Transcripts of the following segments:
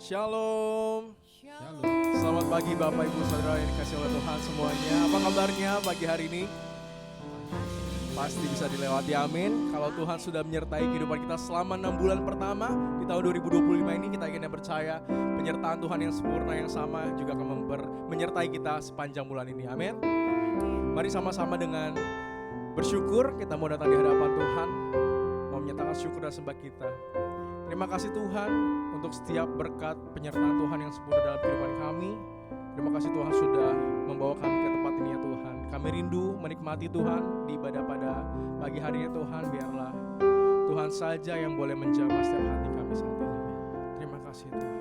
Shalom. Shalom. Selamat pagi Bapak Ibu Saudara yang dikasih oleh Tuhan semuanya. Apa kabarnya pagi hari ini? Pasti bisa dilewati, amin. Kalau Tuhan sudah menyertai kehidupan kita selama 6 bulan pertama di tahun 2025 ini, kita ingin percaya penyertaan Tuhan yang sempurna yang sama juga akan menyertai kita sepanjang bulan ini, amin. Mari sama-sama dengan bersyukur kita mau datang di hadapan Tuhan, mau menyatakan syukur dan sembah kita. Terima kasih Tuhan untuk setiap berkat penyertaan Tuhan yang sempurna dalam kehidupan kami. Terima kasih Tuhan sudah membawa kami ke tempat ini ya Tuhan. Kami rindu menikmati Tuhan di ibadah pada pagi hari ya Tuhan. Biarlah Tuhan saja yang boleh menjamah setiap hati kami saat ini. Terima kasih Tuhan.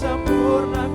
Sempurna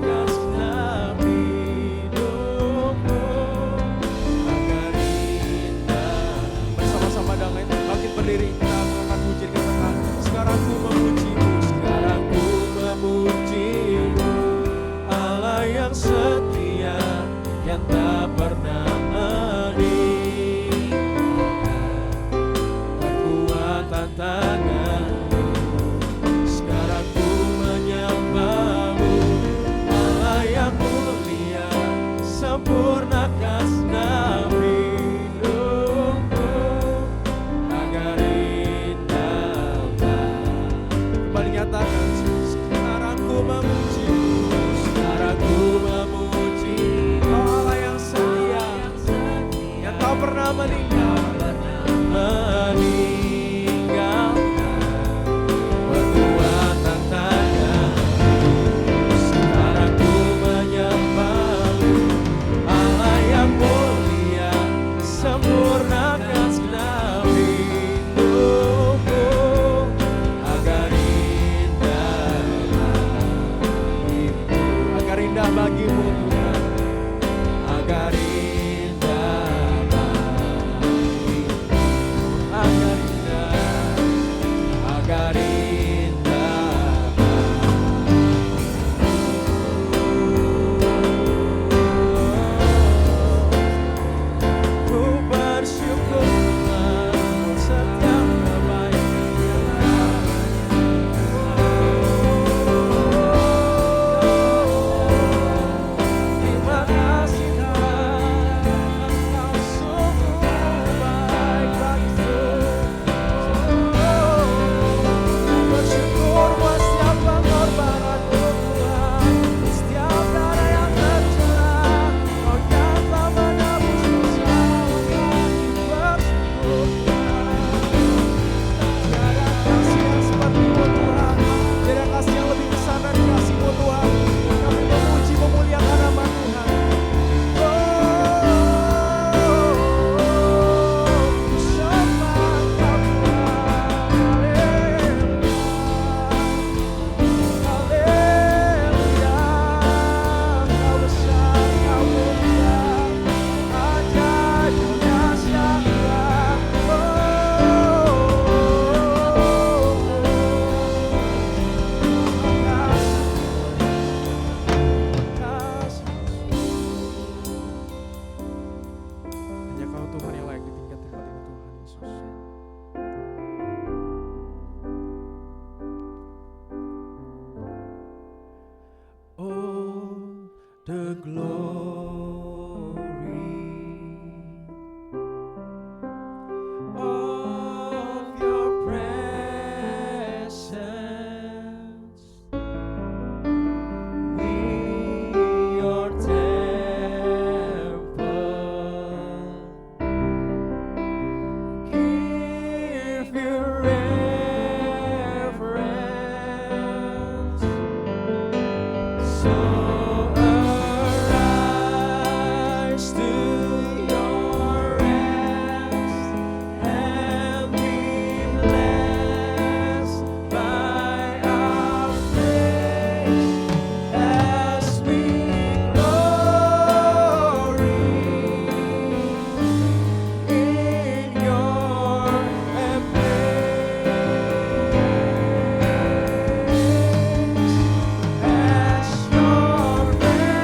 the glory of your presence. We your temple, give you reverence. So arise to your rest and be blessed by our praise as we glory in your embrace. As your presence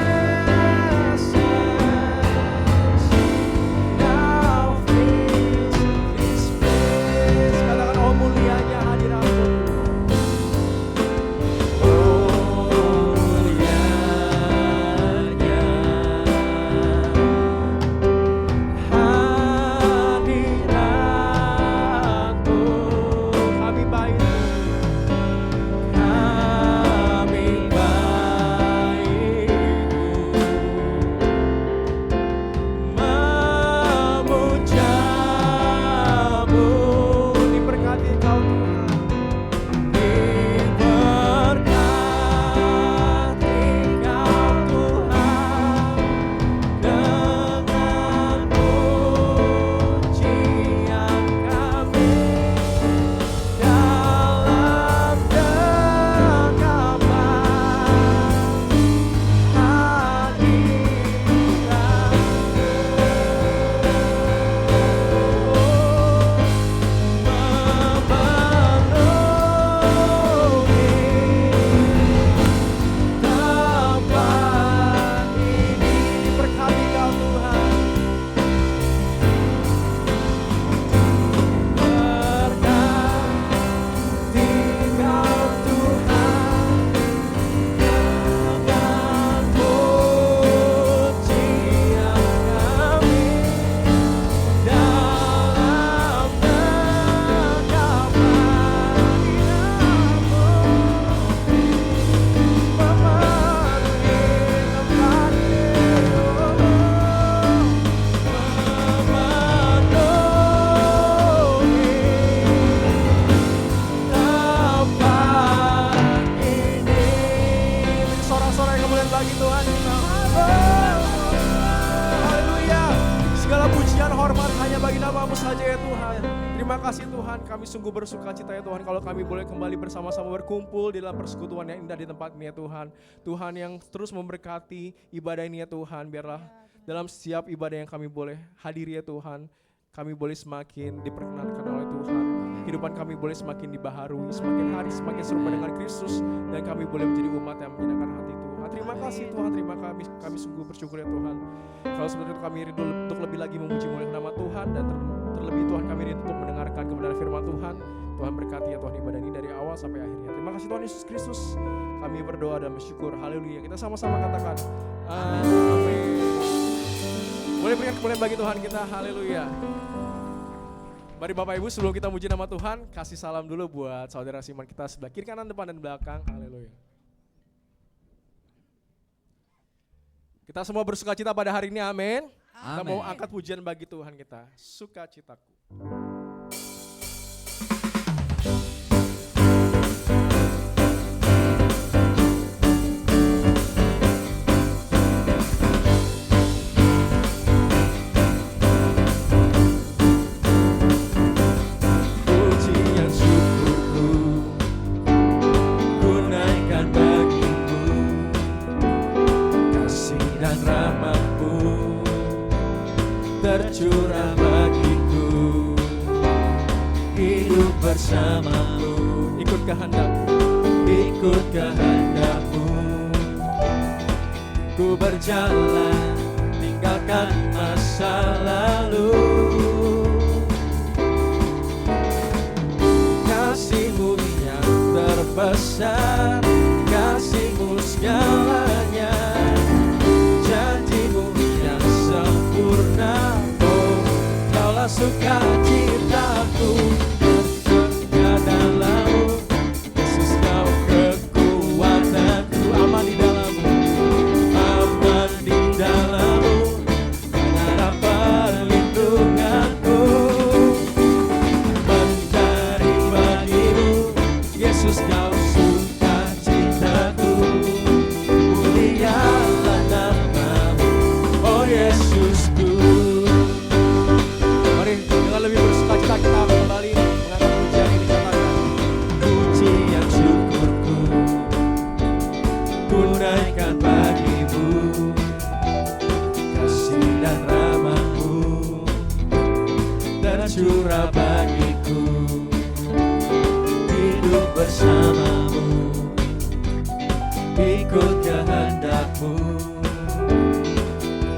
now fills this place. Katakan, oh mulianya hadiratmu. Oh mulianya hadiratmu. Kami baik, kami baik memujamu. Diberkati Engkau Tuhan, diberkati Engkau Tuhan dengan pujian kami dalam sorak-sorai kemuliaan bagi Tuhan kita. Haleluya. Segala pujian hormat hanya bagi nama-Mu saja ya Tuhan. Terima kasih Tuhan, kami sungguh bersuka cita ya Tuhan kalau kami boleh kembali bersama-sama berkumpul di dalam persekutuan yang indah di tempat ini ya Tuhan. Tuhan yang terus memberkati ibadah ini ya Tuhan, biarlah dalam setiap ibadah yang kami boleh hadiri ya Tuhan, kami boleh semakin diperkenankan oleh Tuhan. kehidupan kami boleh semakin dibaharui, semakin hari semakin serupa dengan Kristus, dan kami boleh menjadi umat yang menyenangkan hati Tuhan. Terima kasih Tuhan, terima kasih, kami sungguh bersyukur ya Tuhan. Kalau seperti itu kami rindu untuk lebih lagi memuji mulia nama Tuhan, dan terlebih Tuhan kami rindu untuk mendengarkan kebenaran firman Tuhan. Tuhan berkati ya Tuhan ibadah ini dari awal sampai akhirnya. Terima kasih Tuhan Yesus Kristus. Kami berdoa dan bersyukur. Haleluya. Kita sama-sama katakan amin. Boleh berikan kemuliaan bagi Tuhan kita. Haleluya. Mari Bapak Ibu, sebelum kita muji nama Tuhan, kasih salam dulu buat saudara Siman kita sebelah kiri, kanan, depan, dan belakang. Haleluya. Kita semua bersukacita pada hari ini, amin. Kita mau angkat pujian bagi Tuhan kita. Sukacitaku. Tercurah bagiku, hidup bersamamu, ikut kehendak-Mu, ikut kehendak-Mu. Ku berjalan, tinggalkan masa lalu. Kasih-Mu yang terbesar, kasih-Mu segalanya, janji-Mu yang sempurna. Sukacitaku bersuka dalam-Mu, Yesus Kau kekuatanku. Aman di dalam-Mu, aman di dalam-Mu, menara perlindunganku. Mencari bagi-Mu, Yesus Kau sukacitaku. Mulialah nama-Mu, oh Yesusku. Lebih bersukacita kita kembali mengangkat pujian ini, katakan pujian syukurku ku naikkan bagi-Mu, kasih dan rahmat-Mu tercurah bagiku, hidup bersama-Mu, ikut kehendak-Mu.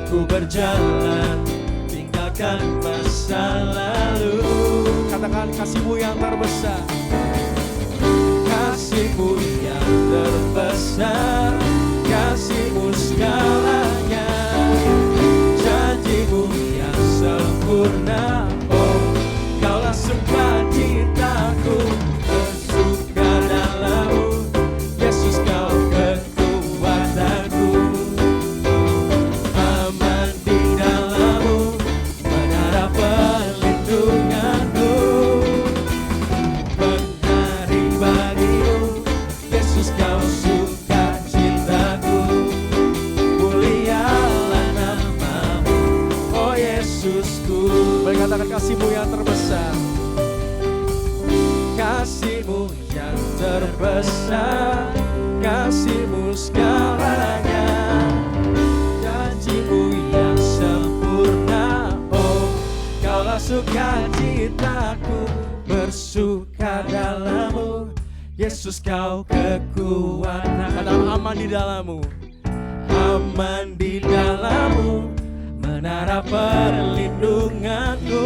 Ku berjalan, tinggalkan masa lalu. Katakan kasih-Mu yang terbesar, kasih-Mu yang terbesar, kasih-Mu segalanya, janji-Mu yang sempurna. Oh, Kaulah sukacitaku, bersuka dalam-Mu, Yesus Kau kekuatanku. Aman di dalam-Mu, menara perlindunganku. Menari bagi-Mu, Yesus Kau sukacitaku. Mulialah nama-Mu, oh Yesusku. boleh katakan kasih-Mu yang terbesar, kasih-Mu yang terbesar, kasih-Mu segalanya, janji-Mu yang sempurna. Oh, Kaulah sukacitaku, bersuka dalam-Mu, Yesus Kau kekuatan. katakan aman di dalam-Mu, Aman di dalam-Mu, menara perlindunganku.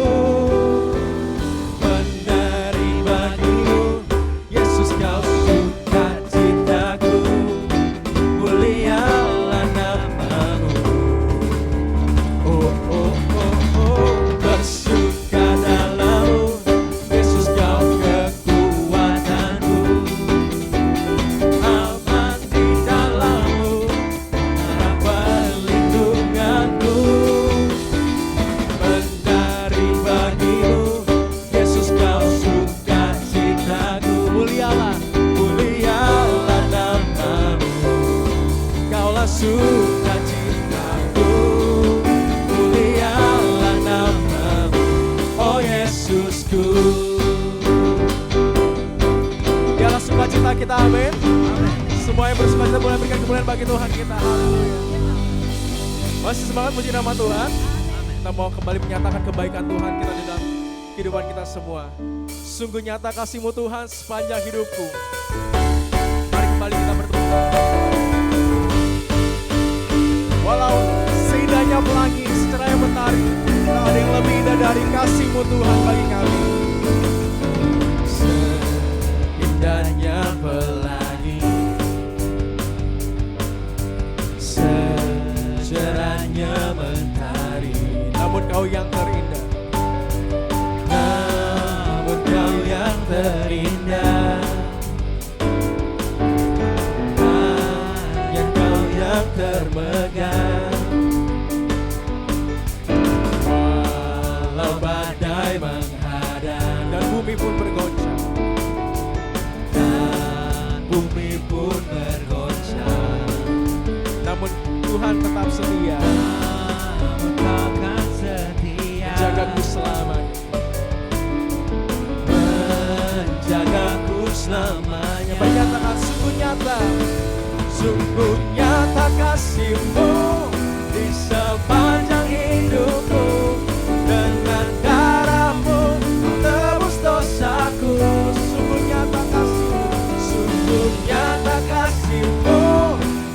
Menari bagi-Mu, Yesus Kau sukacitaku. Mulialah nama-Mu, oh oh oh oh. Bersuka dalam-Mu, Yesus Kau kekuatanku. Aman di dalam-Mu, menara perlindunganku. Menari bagi-Mu, Yesus Kau sukacitaku. mulialah, Mulialah nama-Mu, Kaulah sukacitaku. Mulialah nama-Mu, oh Yesusku. dialah sukacita kita, amin. Semua yang bersukacita boleh berikan kemuliaan bagi Tuhan kita. Haleluya. Masih semangat puji nama Tuhan. Kita mau kembali menyatakan kebaikan Tuhan kita di dalam kehidupan kita semua. Sungguh nyata kasih-Mu Tuhan sepanjang hidupku. Mari kembali kita bertemu. Walau seindahnya pelangi, secerahnya mentari, tak ada yang lebih indah dari kasih-Mu Tuhan bagi kami. Seindahnya pelangi, secerahnya mentari, Namun Kau yang terindah. namun Kau yang terindah, hanya Kau yang termegang. Walau badai menghadang Dan bumi pun bergoncang. dan bumi pun bergoncang, Namun Tuhan tetap setia, namun Kau kan setia, menjagaku selamanya. menjagaku selamanya. Menyatakan sungguh nyata, Sungguh nyata kasih-Mu di sepanjang hidupku. Dengan darah-Mu Kau tebus dosaku. sungguh nyata kasih-Mu. Sungguh nyata kasih-Mu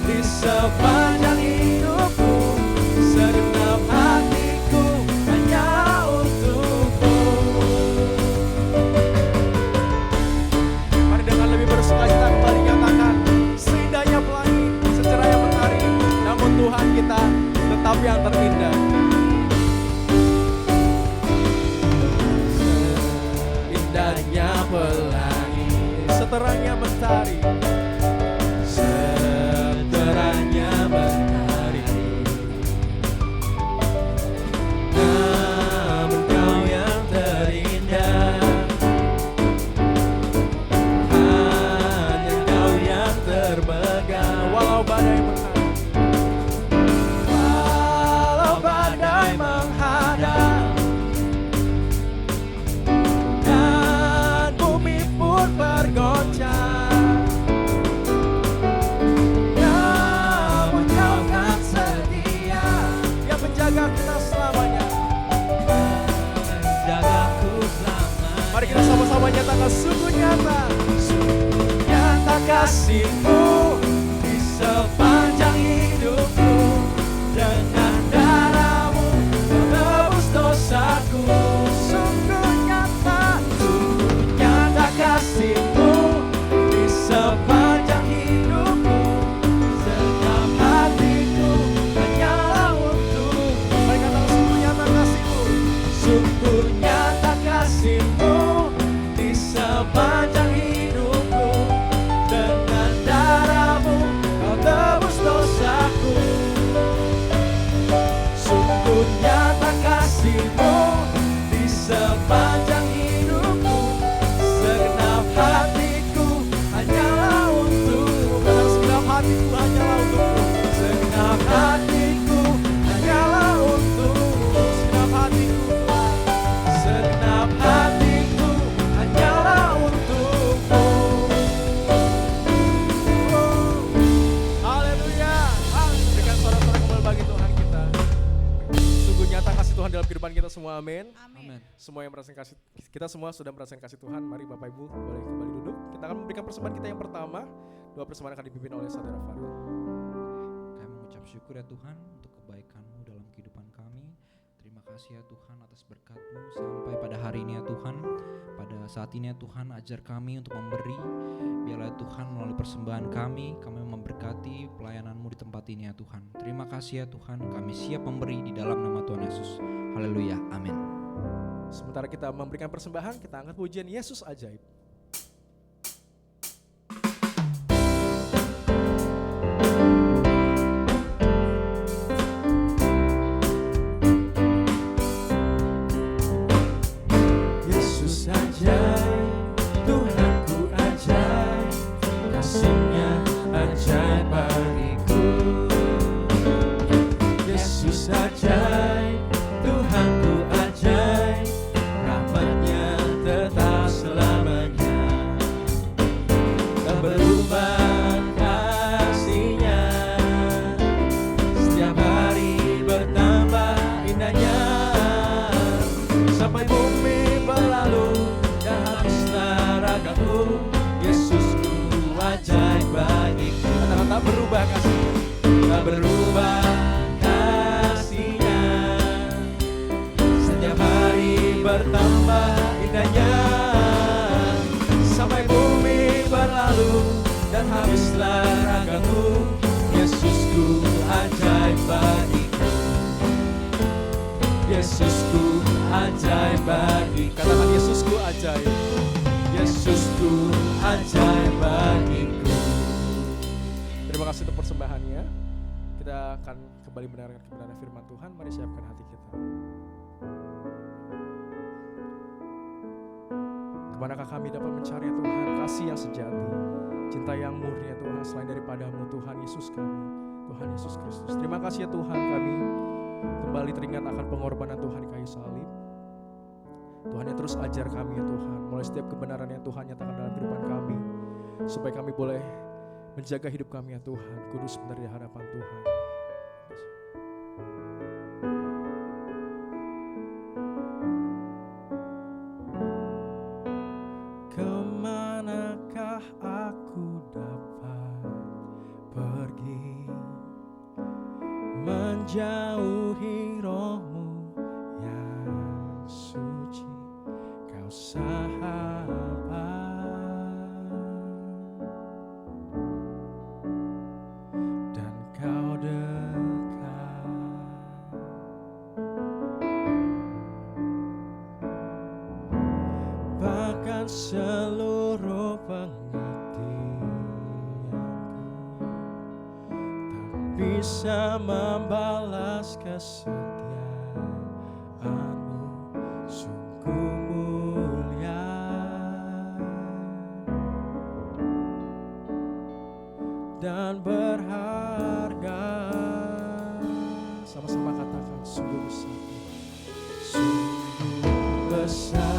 di sepanjang hidupku. Segenap hatiku hanya untuk-Mu. Mari dengan lebih bersukacita kembali nyatakan seindahnya pelangi, secerahnya mentari, namun Tuhan kita tetap yang terindah. Indahnya pelangi, Seterangnya mentari, seterangnya mentari, namun Kau yang terindah, hanya Kau yang termegang. walau badai menghadang. Walau badai menghadang dan bumi pun bergoncang, namun Kau kan setia, Yang menjaga kita selamanya. menjagaku selamanya. Mari kita sama-sama nyatakan sungguh nyata, Nyata kasih-Mu di sepanjang hidupku. Dengan darah-Mu Kau tebus dosaku. Sungguh nyata kasih-Mu di sepanjang hidupku. Segenap hatiku hanyalah untuk-Mu. mari katakan sungguh nyata kasih-Mu. Sungguh nyata kasih-Mu di sepanjang hidupku. Dengan darah-Mu Kau tebus dosaku. Sungguh nyata kasih-Mu di sepanjang hidupku. Segenap hatiku hanyalah untuk-Mu. Dalam segenap hatiku hanyalah untuk-Mu. Segenap hatiku hanyalah untuk-Mu. Segenap hatiku Tuhan. Segenap hatiku hanyalah untuk-Mu. Haleluya. Berikan sorak-sorak kembali bagi Tuhan kita. Sungguh nyata kasih Tuhan dalam kehidupan kita semua, amin. Amin. Semua yang merasakan kasih, kita semua sudah merasakan kasih Tuhan. Mari Bapak Ibu boleh kembali duduk. Kita akan memberikan persembahan kita yang pertama. Dua persembahan akan dipimpin oleh Saudara Farul. Kami mengucap syukur ya Tuhan untuk kebaikan-Mu dalam kehidupan kami. Terima kasih ya Tuhan atas berkat-Mu sampai pada hari ini ya Tuhan. Pada saat ini ya Tuhan ajar kami untuk memberi. Biarlah Tuhan melalui persembahan kami memberkati pelayanan-Mu di tempat ini ya Tuhan. Terima kasih ya Tuhan, kami siap memberi di dalam nama Tuhan Yesus. Haleluya, amin. Sementara kita memberikan persembahan, kita angkat pujian Yesus Ajaib. Yesus ajaib, Tuhanku ajaib, kasih-Nya ajaib bagiku. Yesus ajaib, Tuhanku ajaib, rahmat-Nya tetap selamanya. Tak berubah kasih-Nya, setiap hari bertambah indahnya. Sampai bumi berlalu dan dan habislah ragamu. Yesusku ajaib bagiku, Yesusku ajaib bagiku. Katakan Yesusku ajaib. Yesusku ajaib bagiku. Terima kasih untuk persembahannya. Kita akan kembali mendengarkan kebenaran firman Tuhan. Mari siapkan hati kita. Kemanakah kami dapat mencari Tuhan kasih yang sejati, cinta yang murni ya Tuhan, selain daripadamu Tuhan Yesus kami, Tuhan Yesus Kristus. Terima kasih ya Tuhan, kami kembali teringat akan pengorbanan Tuhan di kayu salib. Tuhan yang terus ajar kami ya Tuhan, mulai setiap kebenaran yang Tuhan nyatakan dalam kehidupan kami, supaya kami boleh menjaga hidup kami ya Tuhan, kudus benar di hadapan Tuhan. Kemanakah aku dapat pergi, menjauhi roh-Mu yang suci, Kau sahabat, dan Kau dekat. Bahkan seluruh pengabdianku tak bisa membalas kesetiaan-Mu, sungguh mulia dan berharga. Sama-sama katakan sungguh besar, sungguh besar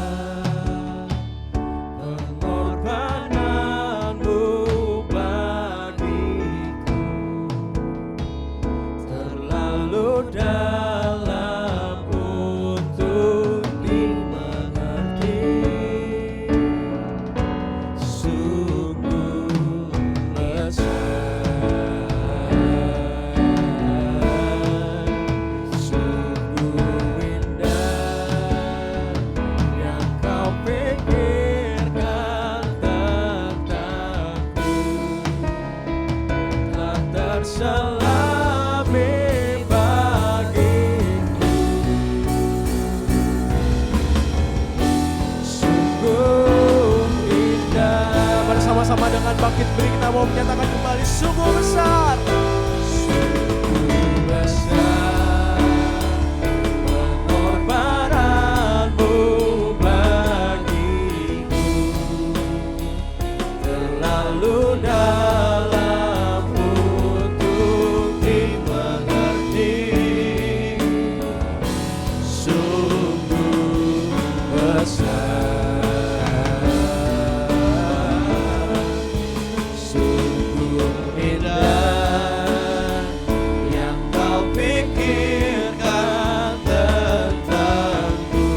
pengorbananmu bagiku, terlalu dalam untuk dimengerti. Sungguh besar, sungguh indah yang Kau pikirkan tentangku, telah terselami bagiku. Sungguh indah. Mari sama-sama dengan bangkit beri kita mau menyatakan kembali sungguh besar. Sungguh besar pengorbananmu bagiku, terlalu dalam untuk dimengerti. Sungguh besar, sungguh indah yang Kau pikirkan tentangku,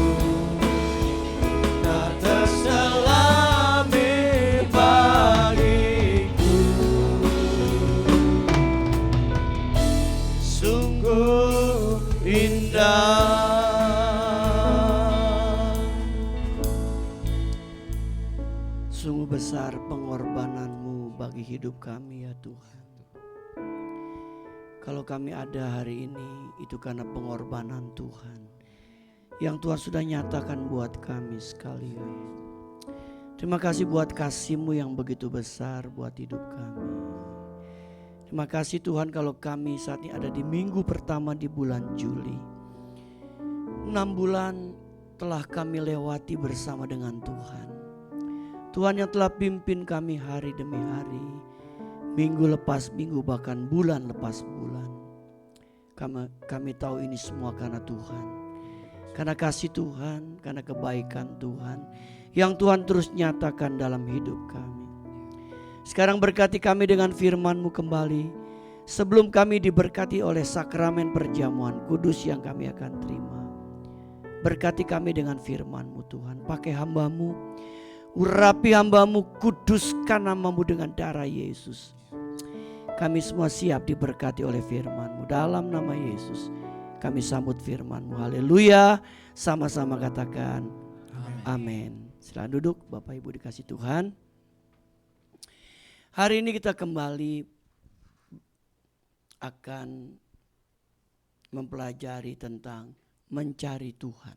tak terselami bagiku. Sungguh indah. Sungguh besar pengorbanan-Mu bagi hidup kami ya Tuhan. Kalau kami ada hari ini, itu karena pengorbanan Tuhan yang Tuhan sudah nyatakan buat kami sekalian. Terima kasih buat kasih-Mu yang begitu besar buat hidup kami. Terima kasih Tuhan kalau kami saat ini ada di minggu pertama di bulan Juli. 6 bulan telah kami lewati bersama dengan Tuhan. Tuhan yang telah pimpin kami hari demi hari, minggu lepas minggu, bahkan bulan lepas bulan. Kami tahu ini semua karena Tuhan, karena kasih Tuhan, karena kebaikan Tuhan yang Tuhan terus nyatakan dalam hidup kami. Sekarang berkati kami dengan firman-Mu kembali, sebelum kami diberkati oleh sakramen perjamuan kudus yang kami akan terima. Berkati kami dengan firman-Mu Tuhan, pakai hamba-Mu, urapi hamba-Mu, kuduskan nama-Mu dengan darah Yesus. Kami semua siap diberkati oleh firman-Mu. Dalam nama Yesus kami sambut firman-Mu. Haleluya. Sama-sama katakan amin. Silakan duduk Bapak Ibu dikasih Tuhan. Hari ini kita kembali akan mempelajari tentang mencari Tuhan.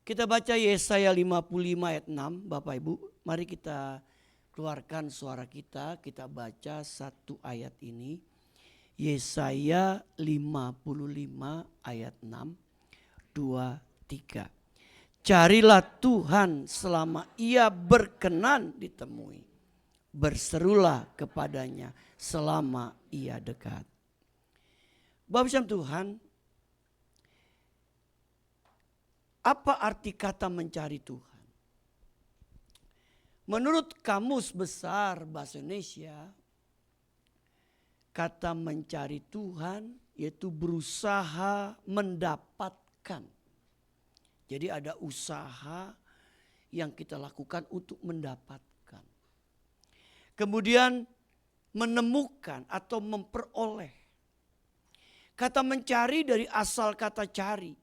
Kita baca Yesaya 55 ayat 6, Bapak Ibu. Mari kita keluarkan suara kita baca satu ayat ini. Yesaya 55 ayat 6, 2, 3. Carilah Tuhan selama ia berkenan ditemui. Berserulah kepadanya selama ia dekat. Bapak Ibu Tuhan, apa arti kata mencari Tuhan? Menurut Kamus Besar Bahasa Indonesia, kata mencari Tuhan yaitu berusaha mendapatkan. Jadi ada usaha yang kita lakukan untuk mendapatkan. Kemudian menemukan atau memperoleh. Kata mencari dari asal kata cari.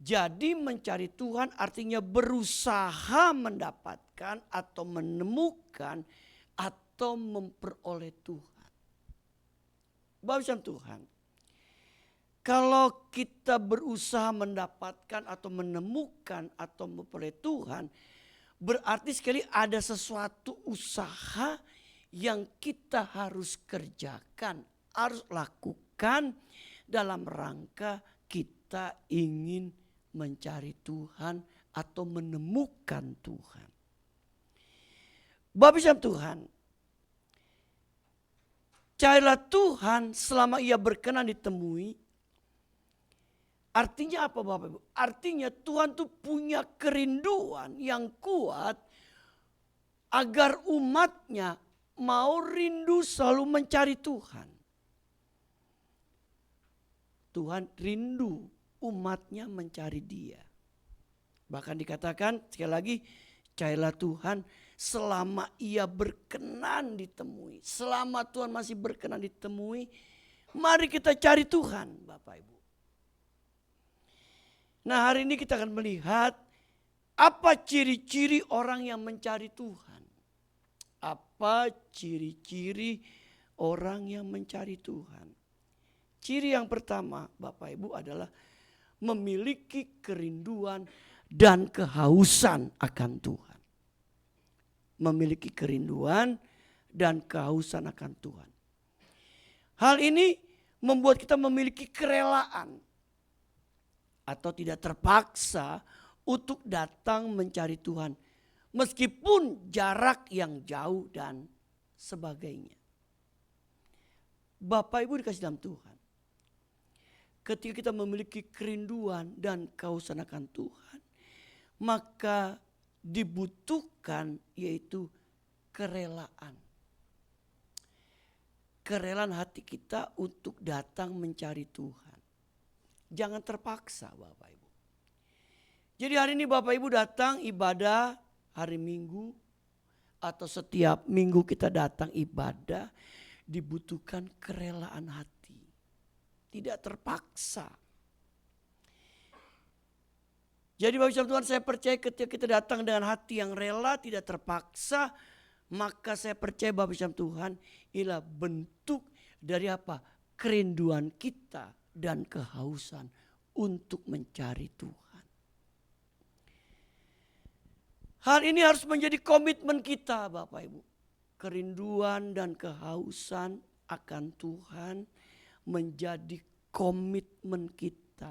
Jadi mencari Tuhan artinya berusaha mendapatkan atau menemukan atau memperoleh Tuhan. Bapak Tuhan, kalau kita berusaha mendapatkan atau menemukan atau memperoleh Tuhan, berarti sekali ada sesuatu usaha yang kita harus kerjakan, harus lakukan dalam rangka kita ingin mencari Tuhan atau menemukan Tuhan. Bapak Tuhan, carilah Tuhan selama ia berkenan ditemui. Artinya apa Bapak Ibu? Artinya Tuhan tuh punya kerinduan yang kuat agar umatnya mau rindu selalu mencari Tuhan. Tuhan rindu umatnya mencari Dia. Bahkan dikatakan sekali lagi, carilah Tuhan selama ia berkenan ditemui. Selama Tuhan masih berkenan ditemui, mari kita cari Tuhan Bapak Ibu. Nah, hari ini kita akan melihat apa ciri-ciri orang yang mencari Tuhan. Apa ciri-ciri orang yang mencari Tuhan. Ciri yang pertama Bapak Ibu adalah memiliki kerinduan dan kehausan akan Tuhan. Memiliki kerinduan dan kehausan akan Tuhan. Hal ini membuat kita memiliki kerelaan atau tidak terpaksa untuk datang mencari Tuhan. Meskipun jarak yang jauh dan sebagainya. Bapak Ibu dikasih dalam Tuhan. Ketika kita memiliki kerinduan dan kehausan akan Tuhan, maka dibutuhkan yaitu kerelaan. Kerelaan hati kita untuk datang mencari Tuhan. Jangan terpaksa Bapak Ibu. Jadi hari ini Bapak Ibu datang ibadah hari Minggu atau setiap minggu kita datang ibadah, dibutuhkan kerelaan hati. Tidak terpaksa. Jadi Bapak Ibu Tuhan, saya percaya ketika kita datang dengan hati yang rela, tidak terpaksa, maka saya percaya Bapak Ibu Tuhan ialah bentuk dari apa? Kerinduan kita dan kehausan untuk mencari Tuhan. Hal ini harus menjadi komitmen kita Bapak Ibu. Kerinduan dan kehausan akan Tuhan menjadi komitmen kita.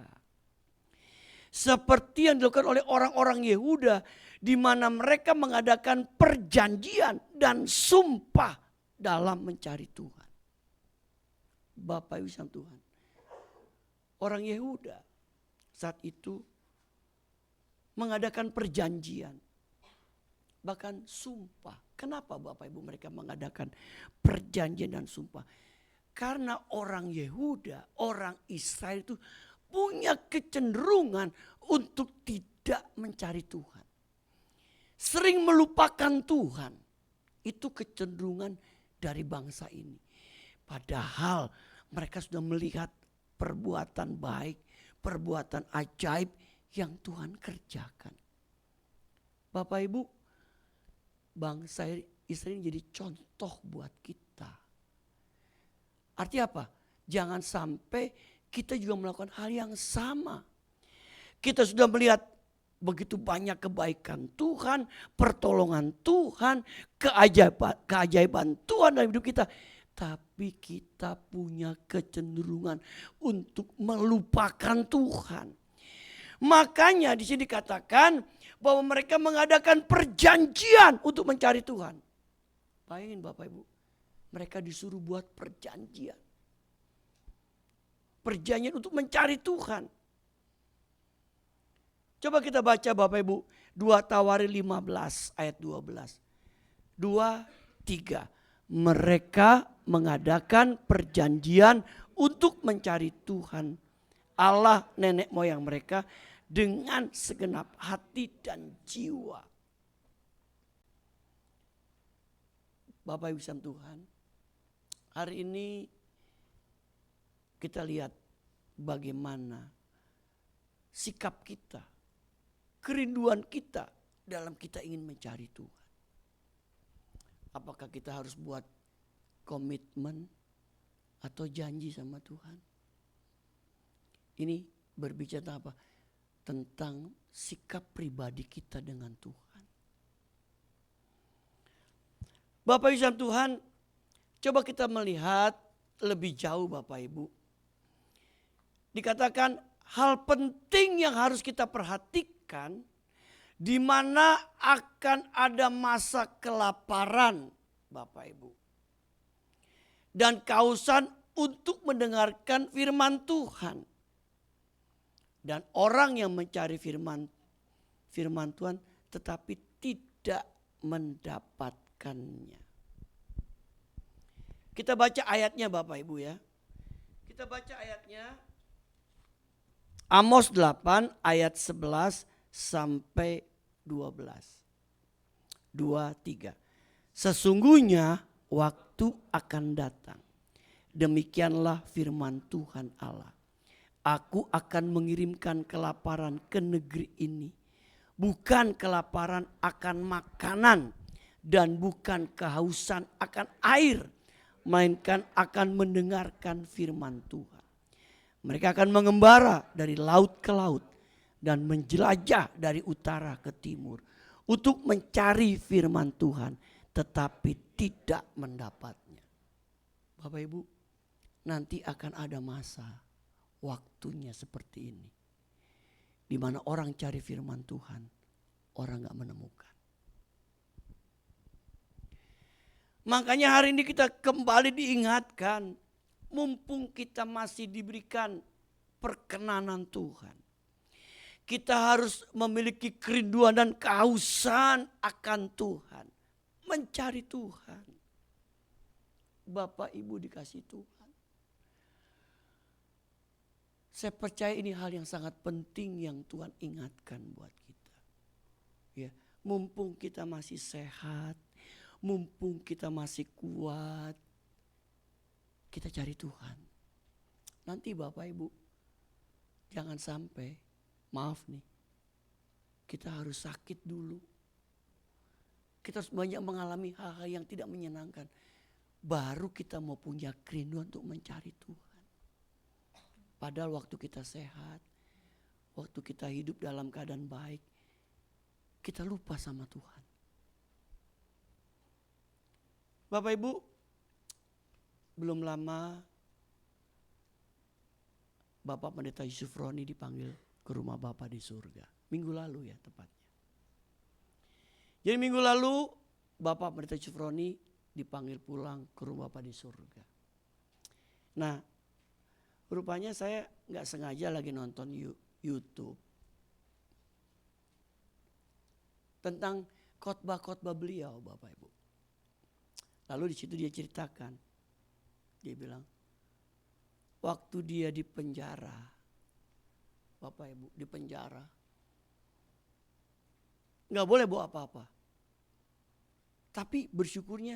Seperti yang dilakukan oleh orang-orang Yehuda, di mana mereka mengadakan perjanjian dan sumpah dalam mencari Tuhan. Bapak Ibu Tuhan, orang Yehuda saat itu mengadakan perjanjian, bahkan sumpah. Kenapa Bapak Ibu mereka mengadakan perjanjian dan sumpah? Karena orang Yehuda, orang Israel itu punya kecenderungan untuk tidak mencari Tuhan. Sering melupakan Tuhan. Itu kecenderungan dari bangsa ini. Padahal mereka sudah melihat perbuatan baik, perbuatan ajaib yang Tuhan kerjakan. Bapak Ibu, bangsa istri ini jadi contoh buat kita. Artinya apa? Jangan sampai kita juga melakukan hal yang sama. Kita sudah melihat begitu banyak kebaikan Tuhan, pertolongan Tuhan, keajaiban Tuhan dalam hidup kita. Tapi kita punya kecenderungan untuk melupakan Tuhan. Makanya di sini dikatakan bahwa mereka mengadakan perjanjian untuk mencari Tuhan. Bayangin Bapak Ibu, mereka disuruh buat perjanjian. Perjanjian untuk mencari Tuhan. Coba kita baca Bapak Ibu, 2 Tawarin 15 ayat 12. 2, 3. Mereka mengadakan perjanjian untuk mencari Tuhan Allah nenek moyang mereka dengan segenap hati dan jiwa. Bapak Ibu sekalian Tuhan, hari ini kita lihat bagaimana sikap kita, kerinduan kita dalam kita ingin mencari Tuhan. Apakah kita harus buat komitmen atau janji sama Tuhan? Ini berbicara apa? Tentang sikap pribadi kita dengan Tuhan. Bapak Ibu sekalian Tuhan, coba kita melihat lebih jauh Bapak Ibu. Dikatakan hal penting yang harus kita perhatikan, di mana akan ada masa kelaparan Bapak Ibu. Dan kehausan untuk mendengarkan firman Tuhan. Dan orang yang mencari firman Tuhan tetapi tidak mendapatkannya. Kita baca ayatnya Bapak Ibu ya. Kita baca ayatnya. Amos 8 ayat 11 sampai 12. 2, 3. Sesungguhnya waktu akan datang. Demikianlah firman Tuhan Allah. Aku akan mengirimkan kelaparan ke negeri ini. Bukan kelaparan akan makanan dan bukan kehausan akan air. Melainkan akan mendengarkan firman Tuhan. Mereka akan mengembara dari laut ke laut. Dan menjelajah dari utara ke timur. Untuk mencari firman Tuhan. Tetapi tidak mendapatnya. Bapak Ibu, nanti akan ada masa. Waktunya seperti ini. Di mana orang cari firman Tuhan. Orang gak menemukan. Makanya hari ini kita kembali diingatkan. Mumpung kita masih diberikan perkenanan Tuhan. Kita harus memiliki kerinduan dan kehausan akan Tuhan. Mencari Tuhan. Bapak Ibu dikasih Tuhan. Saya percaya ini hal yang sangat penting yang Tuhan ingatkan buat kita. Ya, mumpung kita masih sehat, mumpung kita masih kuat, kita cari Tuhan. Nanti Bapak Ibu, jangan sampai, maaf nih, kita harus sakit dulu. Kita harus banyak mengalami hal-hal yang tidak menyenangkan. Baru kita mau punya kerinduan untuk mencari Tuhan. Padahal waktu kita sehat, waktu kita hidup dalam keadaan baik, kita lupa sama Tuhan. Bapak Ibu, belum lama Bapak Pendeta Yusuf Roni dipanggil ke rumah Bapak di surga. Minggu lalu ya tepatnya. Jadi minggu lalu Bapak Pendeta Yusuf Roni dipanggil pulang ke rumah Bapak di surga. Nah, rupanya saya gak sengaja lagi nonton YouTube tentang khotbah-khotbah beliau Bapak Ibu. Lalu di situ dia ceritakan, dia bilang, waktu dia di penjara, Bapak Ibu di penjara, gak boleh bawa apa-apa. Tapi bersyukurnya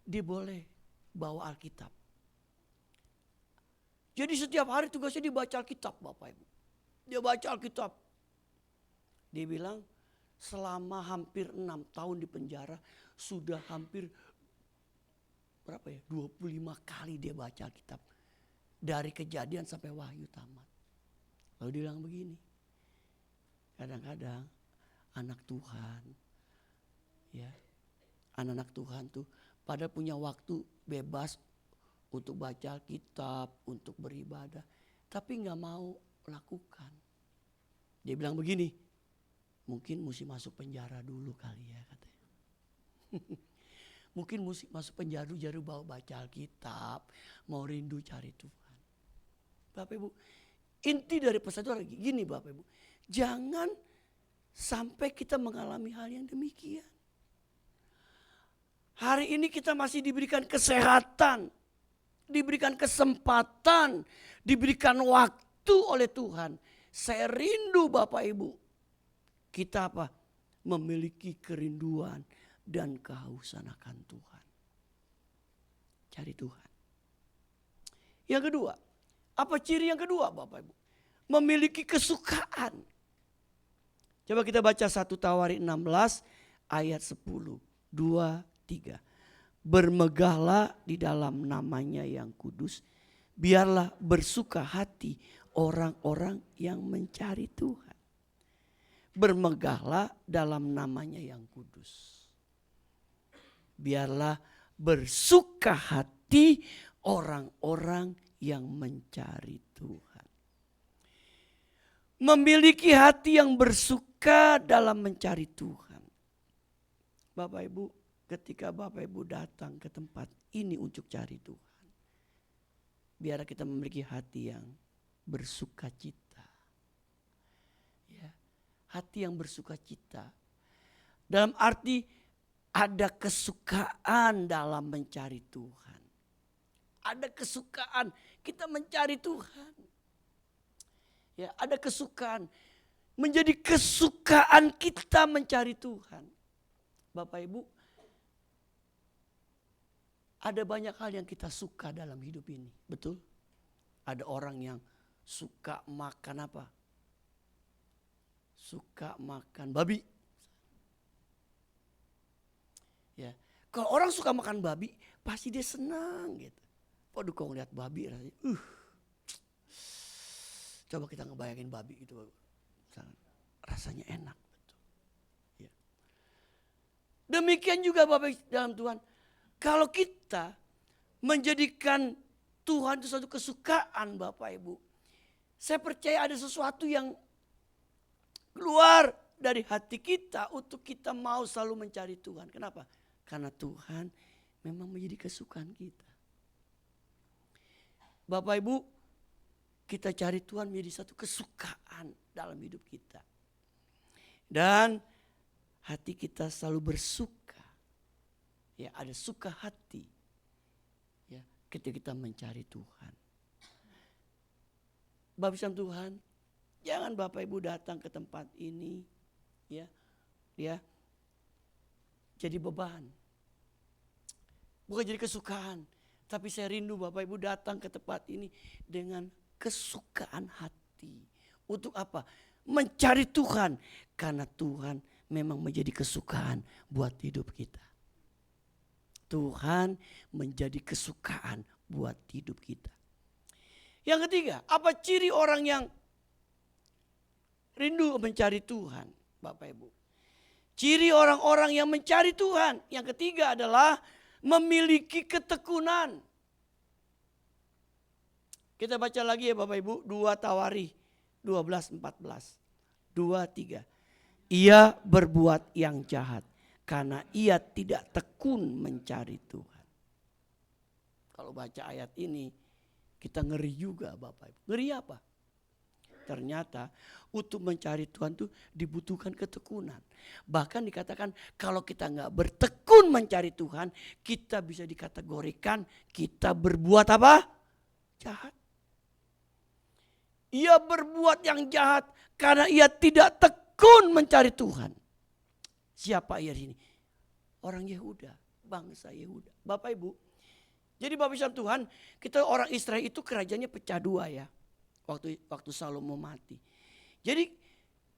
dia boleh bawa Alkitab. Jadi setiap hari tugasnya dibaca Alkitab Bapak Ibu. Dia baca Alkitab. Dia bilang selama hampir 6 tahun di penjara. sudah hampir berapa ya? 25 kali dia baca Alkitab. Dari Kejadian sampai Wahyu tamat. Lalu dia bilang begini. Kadang-kadang anak Tuhan, ya, anak-anak Tuhan tuh pada punya waktu bebas untuk baca Alkitab, untuk beribadah, tapi nggak mau lakukan. Dia bilang begini, mungkin mesti masuk penjara dulu kali ya katanya. Mungkin mesti masuk penjara dulu baca Alkitab, mau rindu cari Tuhan. Bapak Ibu, inti dari pesan itu lagi gini Bapak Ibu, jangan sampai kita mengalami hal yang demikian. Hari ini kita masih diberikan kesehatan, diberikan kesempatan, diberikan waktu oleh Tuhan. Saya rindu Bapak Ibu, kita apa? Memiliki kerinduan dan kehausan akan Tuhan. Cari Tuhan. Yang kedua, apa ciri yang kedua Bapak Ibu? Memiliki kesukaan. Coba kita baca 1 Tawarik 16 ayat 10. 2, 3. Bermegahlah di dalam namanya yang kudus. Biarlah bersuka hati orang-orang yang mencari Tuhan. Bermegahlah dalam namanya yang kudus. Biarlah bersuka hati orang-orang yang mencari Tuhan. Memiliki hati yang bersuka dalam mencari Tuhan. Bapak Ibu, ketika Bapak Ibu datang ke tempat ini untuk cari Tuhan, biar kita memiliki hati yang bersuka cita. Ya, hati yang bersuka cita. Dalam arti ada kesukaan dalam mencari Tuhan. Ada kesukaan kita mencari Tuhan. Ya, ada kesukaan. Menjadi kesukaan kita mencari Tuhan. Bapak Ibu, ada banyak hal yang kita suka dalam hidup ini, betul? Ada orang yang suka makan apa? Suka makan babi. Ya, kalau orang suka makan babi, pasti dia senang gitu. Waduh, kalau ngeliat babi rasanya, coba kita ngebayangin babi gitu, rasanya enak, betul. Ya. Demikian juga Bapak dalam Tuhan. Kalau kita menjadikan Tuhan itu suatu kesukaan Bapak Ibu. Saya percaya ada sesuatu yang keluar dari hati kita untuk kita mau selalu mencari Tuhan. Kenapa? Karena Tuhan memang menjadi kesukaan kita. Bapak Ibu, kita cari Tuhan menjadi satu kesukaan dalam hidup kita. Dan hati kita selalu bersuka. Ya, ada suka hati. Ya, ketika kita mencari Tuhan. Bapak Tuhan, jangan Bapak Ibu datang ke tempat ini ya jadi beban. Bukan jadi kesukaan, tapi saya rindu Bapak Ibu datang ke tempat ini dengan kesukaan hati. Untuk apa? Mencari Tuhan, karena Tuhan memang menjadi kesukaan buat hidup kita. Tuhan menjadi kesukaan buat hidup kita. Yang ketiga, apa ciri orang yang rindu mencari Tuhan, Bapak Ibu? Ciri orang-orang yang mencari Tuhan, yang ketiga adalah memiliki ketekunan. Kita baca lagi ya Bapak Ibu, 2 Tawarikh 12-14. 2-3. Ia berbuat yang jahat karena ia tidak tekun mencari Tuhan. Kalau baca ayat ini kita ngeri juga Bapak Ibu. Ngeri apa? Ternyata untuk mencari Tuhan itu dibutuhkan ketekunan. Bahkan dikatakan kalau kita nggak bertekun mencari Tuhan, kita bisa dikategorikan kita berbuat apa? Jahat. Ia berbuat yang jahat karena ia tidak tekun mencari Tuhan. Siapa ia ini? Orang Yehuda, bangsa Yehuda. Bapak Ibu, jadi Bapak Ibu Tuhan, kita orang Israel itu kerajaannya pecah dua ya. Waktu Salomo mati. Jadi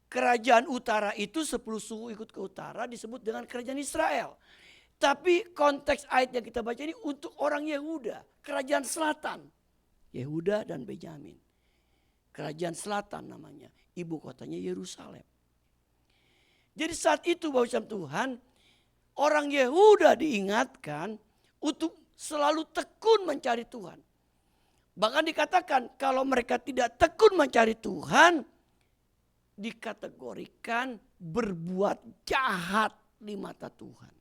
kerajaan utara itu 10 suku ikut ke utara disebut dengan kerajaan Israel. Tapi konteks ayat yang kita baca ini untuk orang Yehuda, kerajaan selatan. Yehuda dan Benyamin. Kerajaan selatan namanya, ibu kotanya Yerusalem. Jadi saat itu Bapak Tuhan, orang Yehuda diingatkan untuk selalu tekun mencari Tuhan. Bahkan dikatakan kalau mereka tidak tekun mencari Tuhan, dikategorikan berbuat jahat di mata Tuhan.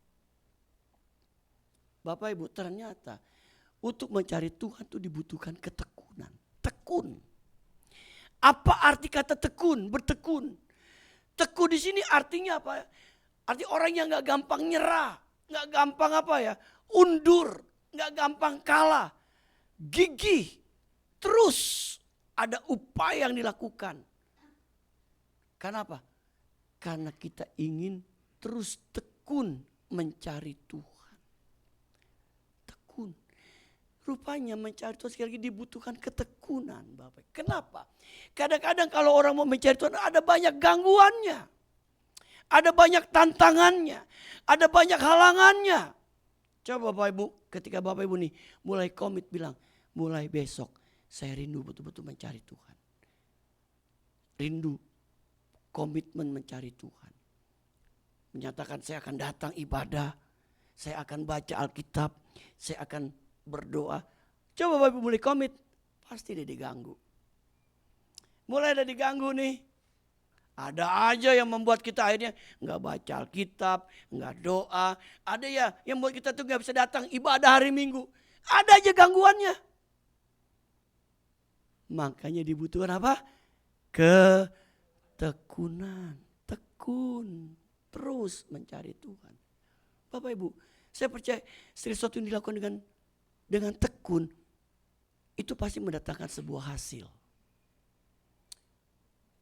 Bapak Ibu, ternyata untuk mencari Tuhan itu dibutuhkan ketekunan. Tekun. Apa arti kata tekun? Bertekun. Tekun di sini artinya apa? Arti orang yang gak gampang nyerah. Gak gampang undur. Gak gampang kalah. Gigih. Terus ada upaya yang dilakukan. Kenapa? Karena kita ingin terus tekun mencari Tuhan. Rupanya mencari Tuhan sekali lagi dibutuhkan ketekunan, Bapak. Kenapa? Kadang-kadang kalau orang mau mencari Tuhan ada banyak gangguannya. Ada banyak tantangannya. Ada banyak halangannya. Coba Bapak Ibu, ketika Bapak Ibu nih mulai komit bilang, mulai besok saya rindu betul-betul mencari Tuhan. Rindu, komitmen mencari Tuhan. Menyatakan saya akan datang ibadah, saya akan baca Alkitab, saya akan berdoa. Coba Bapak mulai komit, pasti dia diganggu. Mulai ada diganggu nih. Ada aja yang membuat kita akhirnya nggak baca Alkitab, nggak doa. Ada ya yang membuat kita tuh nggak bisa datang ibadah hari Minggu. Ada aja gangguannya. Makanya dibutuhkan apa? Ketekunan. Tekun. Terus mencari Tuhan. Bapak Ibu, saya percaya sesuatu yang dilakukan dengan tekun, itu pasti mendatangkan sebuah hasil.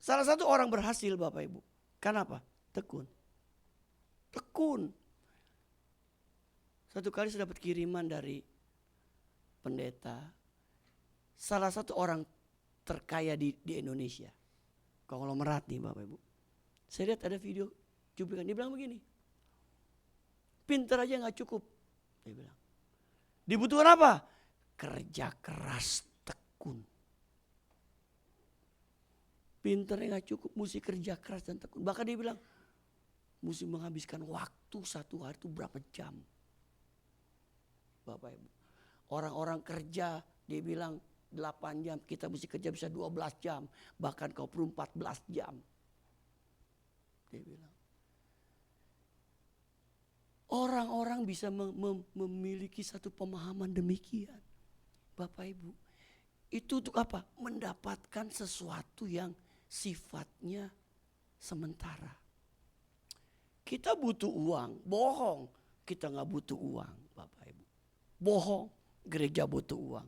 Salah satu orang berhasil Bapak Ibu. Kenapa? Tekun. Tekun. Satu kali saya dapat kiriman dari pendeta. Salah satu orang terkaya di Indonesia. Konglomerat nih Bapak Ibu. Saya lihat ada video cuplikan. Dia bilang begini. Pintar aja gak cukup. Dia bilang. Dibutuhkan apa? Kerja keras, tekun. Pintarnya gak cukup, mesti kerja keras dan tekun. Bahkan dia bilang, mesti menghabiskan waktu satu hari itu berapa jam. Bapak Ibu. Orang-orang kerja, dia bilang 8 jam, kita mesti kerja bisa 12 jam. Bahkan kau perlu 14 jam. Dia bilang. Orang-orang bisa memiliki satu pemahaman demikian. Bapak Ibu. Itu untuk apa? Mendapatkan sesuatu yang sifatnya sementara. Kita butuh uang. Bohong. Kita gak butuh uang Bapak Ibu. Bohong. Gereja butuh uang.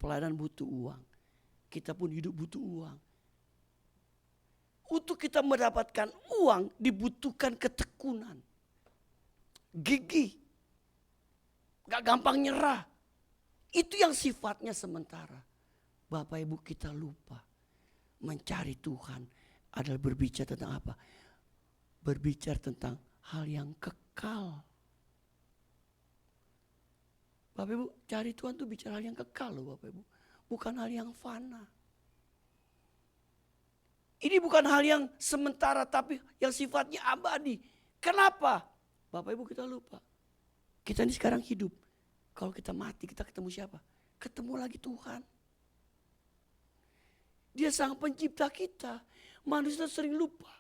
Pelayanan butuh uang. Kita pun hidup butuh uang. Untuk kita mendapatkan uang dibutuhkan ketekunan. Gigih. Gak gampang nyerah. Itu yang sifatnya sementara. Bapak Ibu kita lupa. Mencari Tuhan adalah berbicara tentang apa? Berbicara tentang hal yang kekal. Bapak Ibu cari Tuhan itu bicara hal yang kekal loh Bapak Ibu. Bukan hal yang fana. Ini bukan hal yang sementara tapi yang sifatnya abadi. Kenapa? Bapak Ibu kita lupa. Kita ini sekarang hidup. Kalau kita mati kita ketemu siapa? Ketemu lagi Tuhan. Dia sang pencipta kita. Manusia sering lupa.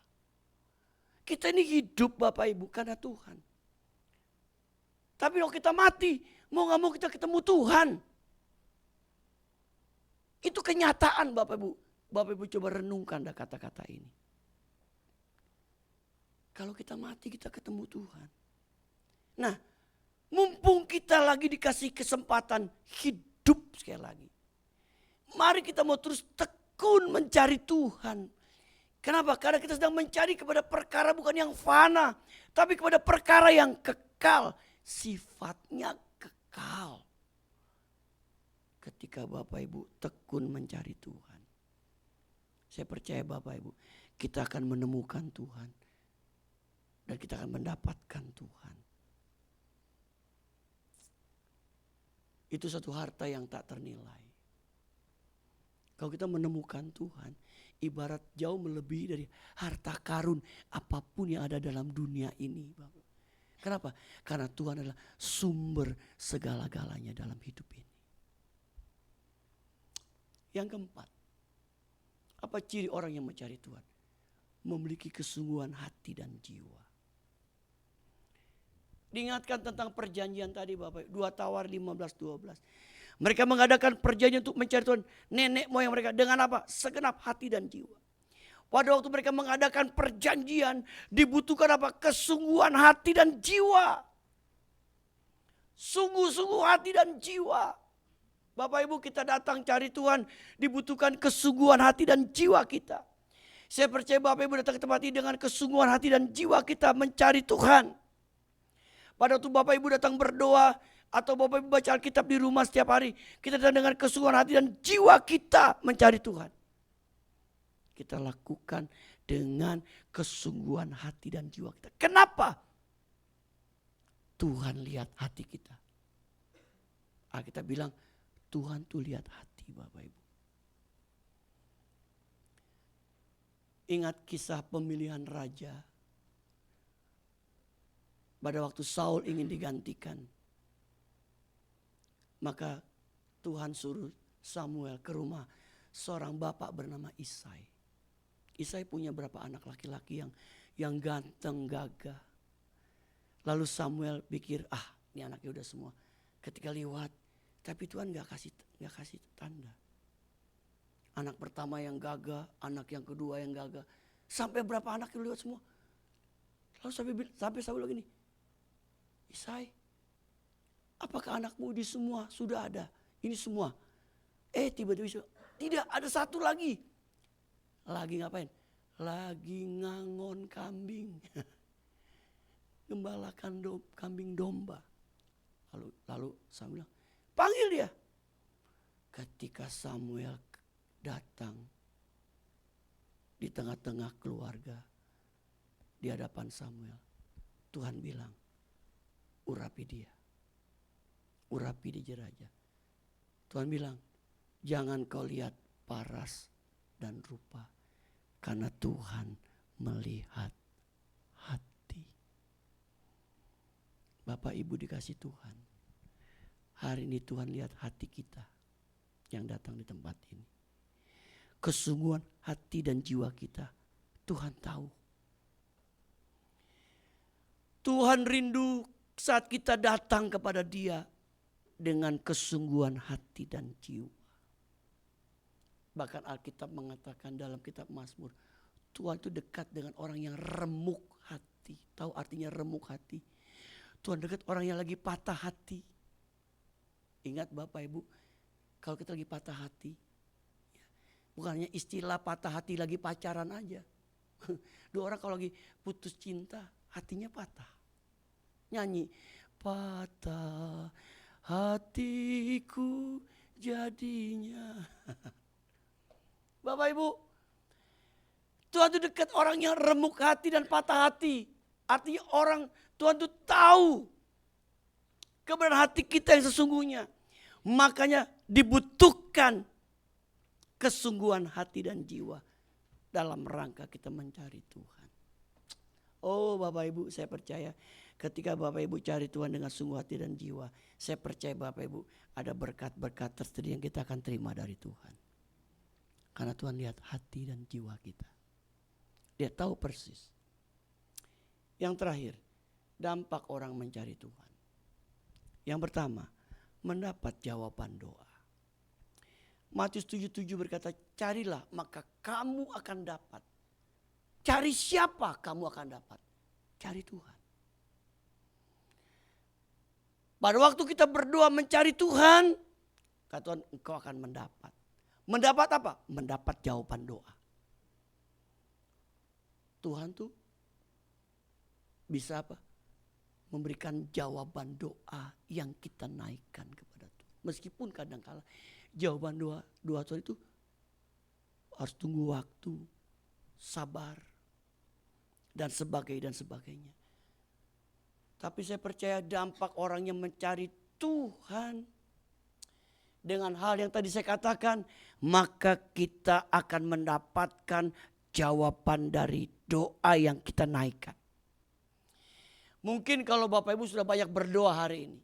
Kita ini hidup Bapak Ibu karena Tuhan. Tapi kalau kita mati, mau gak mau kita ketemu Tuhan. Itu kenyataan Bapak Ibu. Bapak Ibu coba renungkan kata-kata ini. Kalau kita mati kita ketemu Tuhan. Nah, mumpung kita lagi dikasih kesempatan hidup sekali lagi. Mari kita mau terus tekun mencari Tuhan. Kenapa? Karena kita sedang mencari kepada perkara bukan yang fana. Tapi kepada perkara yang kekal. Sifatnya kekal. Ketika Bapak Ibu tekun mencari Tuhan. Saya percaya Bapak Ibu. Kita akan menemukan Tuhan. Dan kita akan mendapatkan Tuhan. itu satu harta yang tak ternilai. Kalau kita menemukan Tuhan, ibarat jauh melebihi dari harta karun apapun yang ada dalam dunia ini. Kenapa? Karena Tuhan adalah sumber segala-galanya dalam hidup ini. Yang keempat, apa ciri orang yang mencari Tuhan? Memiliki kesungguhan hati dan jiwa. Diingatkan tentang perjanjian tadi Bapak, 2 Tawar 15:12. Mereka mengadakan perjanjian untuk mencari Tuhan, nenek moyang mereka dengan apa? Segenap hati dan jiwa. Pada waktu mereka mengadakan perjanjian, dibutuhkan apa? Kesungguhan hati dan jiwa. Sungguh-sungguh hati dan jiwa. Bapak Ibu, kita datang cari Tuhan, dibutuhkan kesungguhan hati dan jiwa kita. Saya percaya Bapak Ibu datang ke tempat ini dengan kesungguhan hati dan jiwa kita mencari Tuhan. Pada waktu Bapak Ibu datang berdoa atau Bapak Ibu baca Alkitab di rumah setiap hari, kita datang dengan kesungguhan hati dan jiwa kita mencari Tuhan. Kita lakukan dengan kesungguhan hati dan jiwa kita. Kenapa? Tuhan lihat hati kita. Kita bilang Tuhan tuh lihat hati Bapak Ibu. Ingat kisah pemilihan raja. Pada waktu Saul ingin digantikan, maka Tuhan suruh Samuel ke rumah seorang bapak bernama Isai. Isai punya berapa anak laki-laki yang ganteng, gagah. Lalu Samuel pikir, ini anaknya udah semua. Ketika lewat, tapi Tuhan gak kasih tanda. Anak pertama yang gagah, anak yang kedua yang gagah. Sampai berapa anak yang lewat semua. Lalu sampai Samuel gini, Isai, apakah anakmu di semua sudah ada? Ini semua. Tiba-tiba tidak, ada satu lagi. Lagi ngapain? Lagi ngangon kambing. Gembalakan kambing domba. Lalu Samuel bilang, panggil dia. Ketika Samuel datang di tengah-tengah keluarga, di hadapan Samuel, Tuhan bilang, urapi dia. Urapi dia raja. Tuhan bilang, jangan kau lihat paras dan rupa, karena Tuhan melihat hati. Bapak Ibu dikasih Tuhan, hari ini Tuhan lihat hati kita yang datang di tempat ini. Kesungguhan hati dan jiwa kita Tuhan tahu. Tuhan rindu saat kita datang kepada Dia dengan kesungguhan hati dan jiwa. Bahkan Alkitab mengatakan dalam kitab Mazmur, Tuhan itu dekat dengan orang yang remuk hati. Tahu artinya remuk hati? Tuhan dekat orang yang lagi patah hati. Ingat Bapak Ibu, kalau kita lagi patah hati, bukan hanya istilah patah hati lagi pacaran aja. Dua orang kalau lagi putus cinta, hatinya patah. Nyanyi, patah hatiku jadinya. Bapak Ibu, Tuhan itu dekat orang yang remuk hati dan patah hati. Artinya orang, Tuhan itu tahu kebenaran hati kita yang sesungguhnya. Makanya dibutuhkan kesungguhan hati dan jiwa dalam rangka kita mencari Tuhan. Oh Bapak Ibu, saya percaya ketika Bapak Ibu cari Tuhan dengan sungguh hati dan jiwa, saya percaya Bapak Ibu ada berkat-berkat tersendiri yang kita akan terima dari Tuhan. Karena Tuhan lihat hati dan jiwa kita. Dia tahu persis. Yang terakhir, dampak orang mencari Tuhan. Yang pertama, mendapat jawaban doa. Matius 7:7 berkata, carilah maka kamu akan dapat. Cari siapa kamu akan dapat? Cari Tuhan. Pada waktu kita berdoa mencari Tuhan, kata Tuhan engkau akan mendapat. Mendapat apa? Mendapat jawaban doa. Tuhan tuh bisa apa? Memberikan jawaban doa yang kita naikkan kepada Tuhan. Meskipun kadang-kala jawaban doa Tuhan itu harus tunggu waktu, sabar, dan sebagainya. Tapi saya percaya dampak orang yang mencari Tuhan dengan hal yang tadi saya katakan, maka kita akan mendapatkan jawaban dari doa yang kita naikkan. Mungkin kalau Bapak Ibu sudah banyak berdoa hari ini,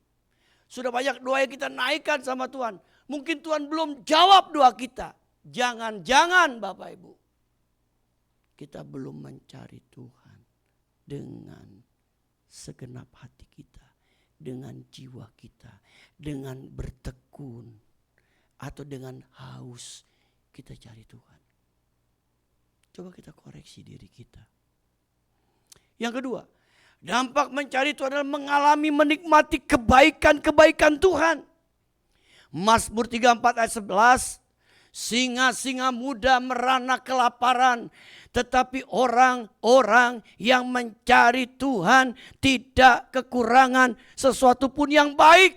sudah banyak doa yang kita naikkan sama Tuhan, mungkin Tuhan belum jawab doa kita. Jangan-jangan Bapak Ibu, kita belum mencari Tuhan dengan segenap hati kita, dengan jiwa kita, dengan bertekun, atau dengan haus kita cari Tuhan. Coba kita koreksi diri kita. Yang kedua, dampak mencari Tuhan adalah mengalami, menikmati kebaikan-kebaikan Tuhan. Mazmur 34 ayat 11, singa-singa muda merana kelaparan, tetapi orang-orang yang mencari Tuhan tidak kekurangan sesuatu pun yang baik.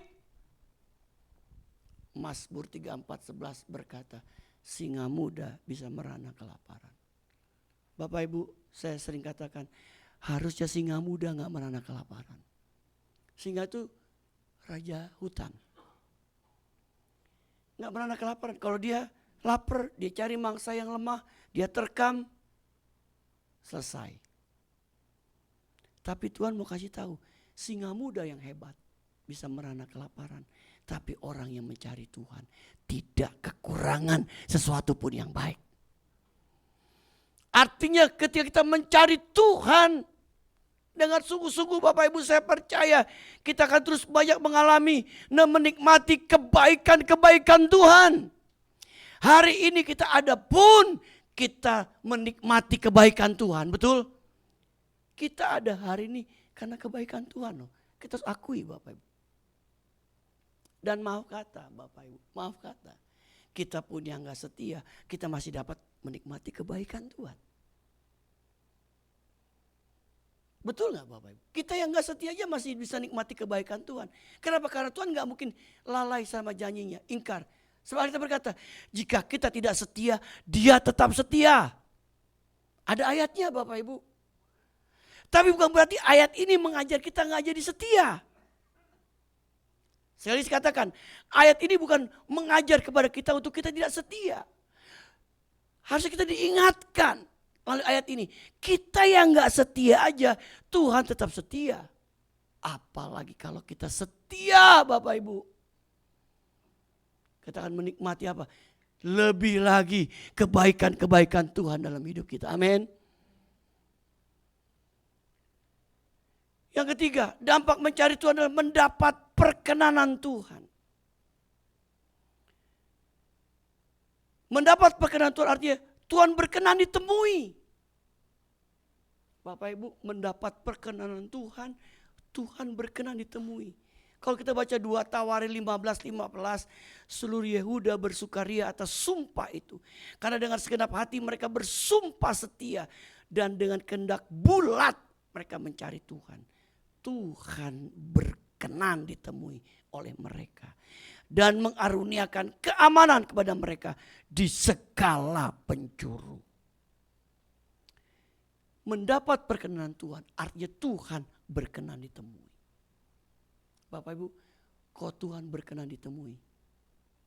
Mazmur 34:11 berkata, singa muda bisa merana kelaparan. Bapak Ibu, saya sering katakan, harusnya singa muda gak merana kelaparan. Singa itu raja hutan. Gak merana kelaparan. Kalau dia lapar, dia cari mangsa yang lemah, dia terkam, selesai. Tapi Tuhan mau kasih tahu, singa muda yang hebat bisa merana kelaparan. Tapi orang yang mencari Tuhan tidak kekurangan sesuatu pun yang baik. Artinya ketika kita mencari Tuhan dengan sungguh-sungguh, Bapak Ibu, saya percaya kita akan terus banyak mengalami dan menikmati kebaikan-kebaikan Tuhan. Hari ini kita ada pun kita menikmati kebaikan Tuhan, betul? Kita ada hari ini karena kebaikan Tuhan. Kita harus akui Bapak Ibu. Dan maaf kata Bapak Ibu, maaf kata, kita pun yang gak setia, kita masih dapat menikmati kebaikan Tuhan. Betul gak Bapak Ibu? Kita yang gak setia aja masih bisa nikmati kebaikan Tuhan. Kenapa? Karena Tuhan gak mungkin lalai sama janjinya, ingkar. Sebab kita berkata, jika kita tidak setia, dia tetap setia. Ada ayatnya Bapak Ibu. Tapi bukan berarti ayat ini mengajar kita gak jadi setia. Sekali lagi katakan, ayat ini bukan mengajar kepada kita untuk kita tidak setia. Harusnya kita diingatkan melalui ayat ini. Kita yang gak setia aja, Tuhan tetap setia. Apalagi kalau kita setia Bapak Ibu. Kita akan menikmati apa? Lebih lagi kebaikan-kebaikan Tuhan dalam hidup kita. Amin. Yang ketiga, dampak mencari Tuhan adalah mendapat perkenanan Tuhan. Mendapat perkenanan Tuhan artinya Tuhan berkenan ditemui. Bapak Ibu, mendapat perkenanan Tuhan, Tuhan berkenan ditemui. Kalau kita baca 2 Tawarin 15:15, seluruh Yehuda bersukaria atas sumpah itu. Karena dengan segenap hati mereka bersumpah setia dan dengan kehendak bulat mereka mencari Tuhan. Tuhan berkenan ditemui oleh mereka dan mengaruniakan keamanan kepada mereka di segala penjuru. Mendapat perkenanan Tuhan artinya Tuhan berkenan ditemui. Bapak Ibu, kalau Tuhan berkenan ditemui,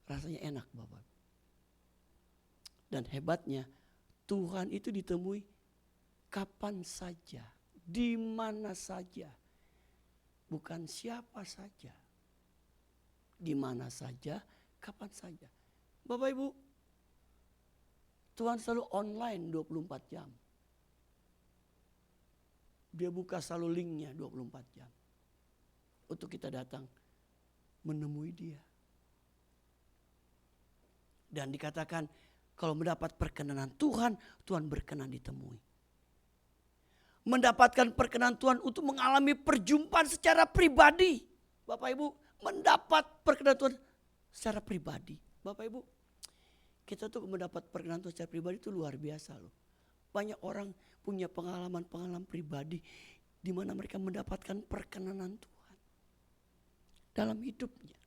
rasanya enak Bapak. Dan hebatnya Tuhan itu ditemui kapan saja, di mana saja. Bukan siapa saja, di mana saja, kapan saja. Bapak Ibu, Tuhan selalu online 24 jam. Dia buka selalu linknya 24 jam. Untuk kita datang menemui dia. Dan dikatakan kalau mendapat perkenanan Tuhan, Tuhan berkenan ditemui. Mendapatkan perkenan Tuhan untuk mengalami perjumpaan secara pribadi. Bapak Ibu, mendapat perkenan Tuhan secara pribadi. Bapak Ibu, kita tuh mendapat perkenan Tuhan secara pribadi itu luar biasa loh. Banyak orang punya pengalaman-pengalaman pribadi di mana mereka mendapatkan perkenanan Tuhan dalam hidupnya.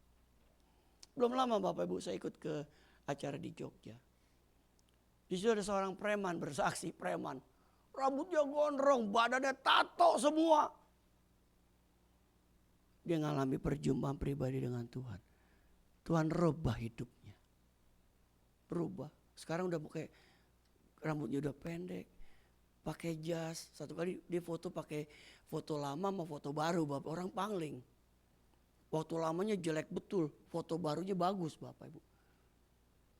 Belum lama Bapak Ibu saya ikut ke acara di Jogja. Di situ ada seorang preman bersaksi, preman. Rambutnya gondrong, badannya tato semua. Dia ngalami perjumpaan pribadi dengan Tuhan. Tuhan rubah hidupnya. Berubah. Sekarang udah pakai rambutnya udah pendek, pakai jas. Satu kali dia foto pakai foto lama sama foto baru, Bapak, orang pangling. Waktu lamanya jelek betul, foto barunya bagus, Bapak Ibu.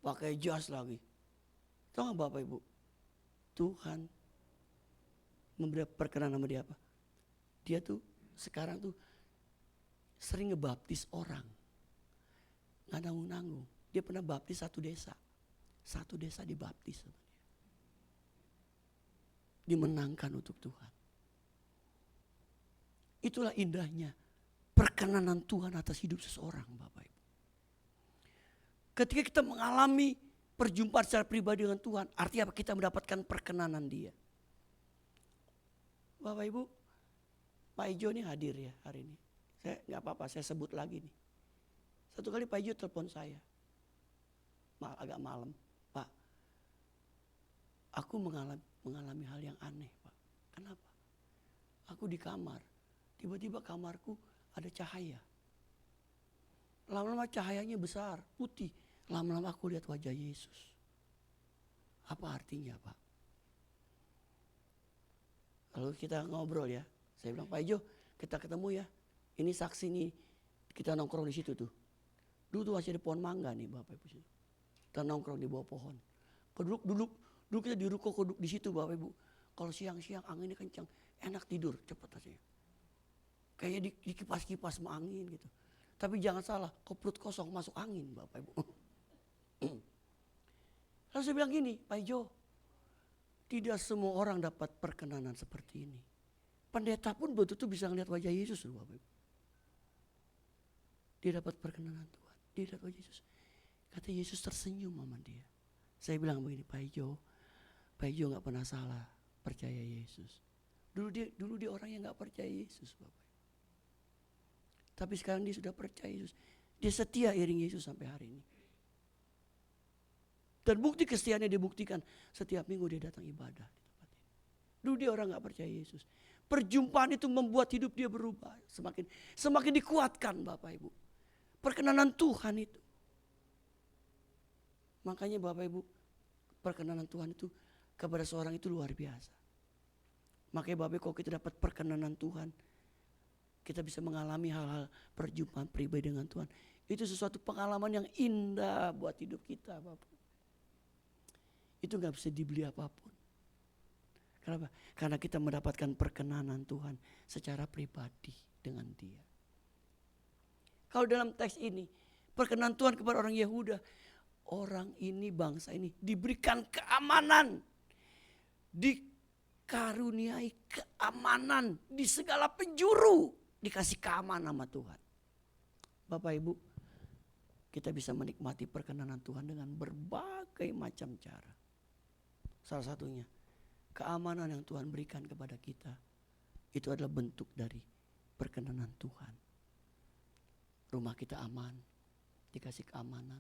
Pakai jas lagi. Tahu gak Bapak Ibu? Tuhan memberi perkenan sama dia apa? Dia tuh sekarang tuh sering ngebaptis orang. Gak nanggung-nanggung. Dia pernah baptis satu desa. Satu desa dibaptis sama dia. Dimenangkan untuk Tuhan. Itulah indahnya perkenanan Tuhan atas hidup seseorang, Bapak Ibu. Ketika kita mengalami perjumpaan secara pribadi dengan Tuhan, artinya apa? Kita mendapatkan perkenanan Dia. Bapak Ibu, Pak Ijo nih hadir ya hari ini. Saya nggak apa-apa, saya sebut lagi nih. Satu kali Pak Ijo telepon saya, agak malam, Pak, aku mengalami hal yang aneh, Pak. Kenapa? Aku di kamar, tiba-tiba kamarku ada cahaya. Lama-lama cahayanya besar, putih. Lama-lama aku lihat wajah Yesus. Apa artinya, Pak? Lalu kita ngobrol ya. Saya bilang, Pak Ijo, kita ketemu ya. Ini saksi nih, kita nongkrong di situ tuh. Dulu tuh masih ada pohon mangga nih, Bapak Ibu. Kita nongkrong di bawah pohon. Duduk kita di ruko, duduk di situ, Bapak Ibu. Kalau siang-siang anginnya kencang, enak tidur, cepat aja. Kayaknya di kipas-kipas sama angin gitu. Tapi jangan salah, kok perut kosong masuk angin, Bapak Ibu. Lalu saya bilang gini, Pak Ijo, tidak semua orang dapat perkenanan seperti ini. Pendeta pun betul-betul bisa ngeliat wajah Yesus loh, Bapak Ibu. Dia dapat perkenanan Tuhan, dia dapat wajah Yesus. Kata Yesus tersenyum sama dia. Saya bilang begini, Pak Ijo gak pernah salah percaya Yesus. Dulu dia orang yang gak percaya Yesus, Bapak Ibu. Tapi sekarang dia sudah percaya Yesus. Dia setia iring Yesus sampai hari ini. Dan bukti kesetiaannya dia buktikan setiap minggu dia datang ibadah di tempat ini. Dulu dia orang gak percaya Yesus. Perjumpaan itu membuat hidup dia berubah. Semakin dikuatkan, Bapak Ibu. Perkenanan Tuhan itu. Makanya Bapak Ibu, perkenanan Tuhan itu kepada seorang itu luar biasa. Makanya Bapak Ibu, kalau kita dapat perkenanan Tuhan, kita bisa mengalami hal-hal perjumpaan pribadi dengan Tuhan. Itu sesuatu pengalaman yang indah buat hidup kita, Bapak. Itu gak bisa dibeli apapun. Kenapa? Karena kita mendapatkan perkenanan Tuhan secara pribadi dengan Dia. Kalau dalam teks ini, perkenanan Tuhan kepada orang Yehuda, orang ini, bangsa ini diberikan keamanan, dikaruniai keamanan di segala penjuru, dikasih keamanan sama Tuhan. Bapak Ibu, kita bisa menikmati perkenanan Tuhan dengan berbagai macam cara. Salah satunya, keamanan yang Tuhan berikan kepada kita, itu adalah bentuk dari perkenanan Tuhan. Rumah kita aman, dikasih keamanan,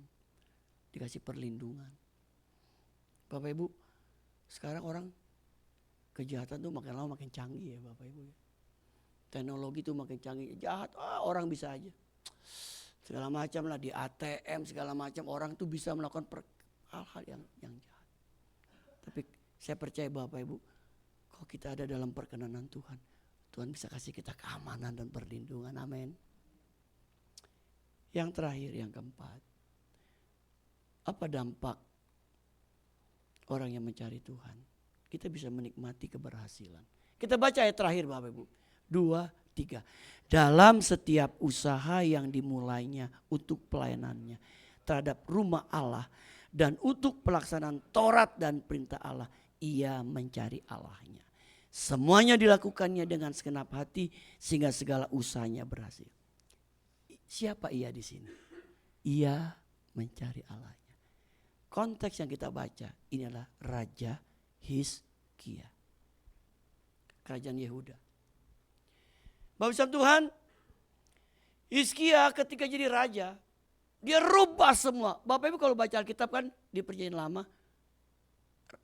dikasih perlindungan. Bapak Ibu, sekarang orang kejahatan tuh makin lama makin canggih ya Bapak Ibu. Teknologi tuh makin canggih, jahat orang bisa aja. Segala macam lah di ATM, segala macam orang tuh bisa melakukan hal-hal yang jahat. Tapi saya percaya Bapak Ibu, kalau kita ada dalam perkenanan Tuhan, Tuhan bisa kasih kita keamanan dan perlindungan. Amin. Yang terakhir, yang keempat, apa dampak orang yang mencari Tuhan? Kita bisa menikmati keberhasilan. Kita baca ayat terakhir Bapak Ibu. 2, 3. Dalam setiap usaha yang dimulainya untuk pelayanannya terhadap rumah Allah dan untuk pelaksanaan Taurat dan perintah Allah, ia mencari Allahnya. Semuanya dilakukannya dengan segenap hati sehingga segala usahanya berhasil. Siapa ia di sini? Ia mencari Allahnya. Konteks yang kita baca ini adalah Raja Hizkia, kerajaan Yehuda. Bapak Tuhan, Hizkia ketika jadi raja, dia rubah semua. Bapak Ibu kalau baca Alkitab kan di Perjanjian Lama,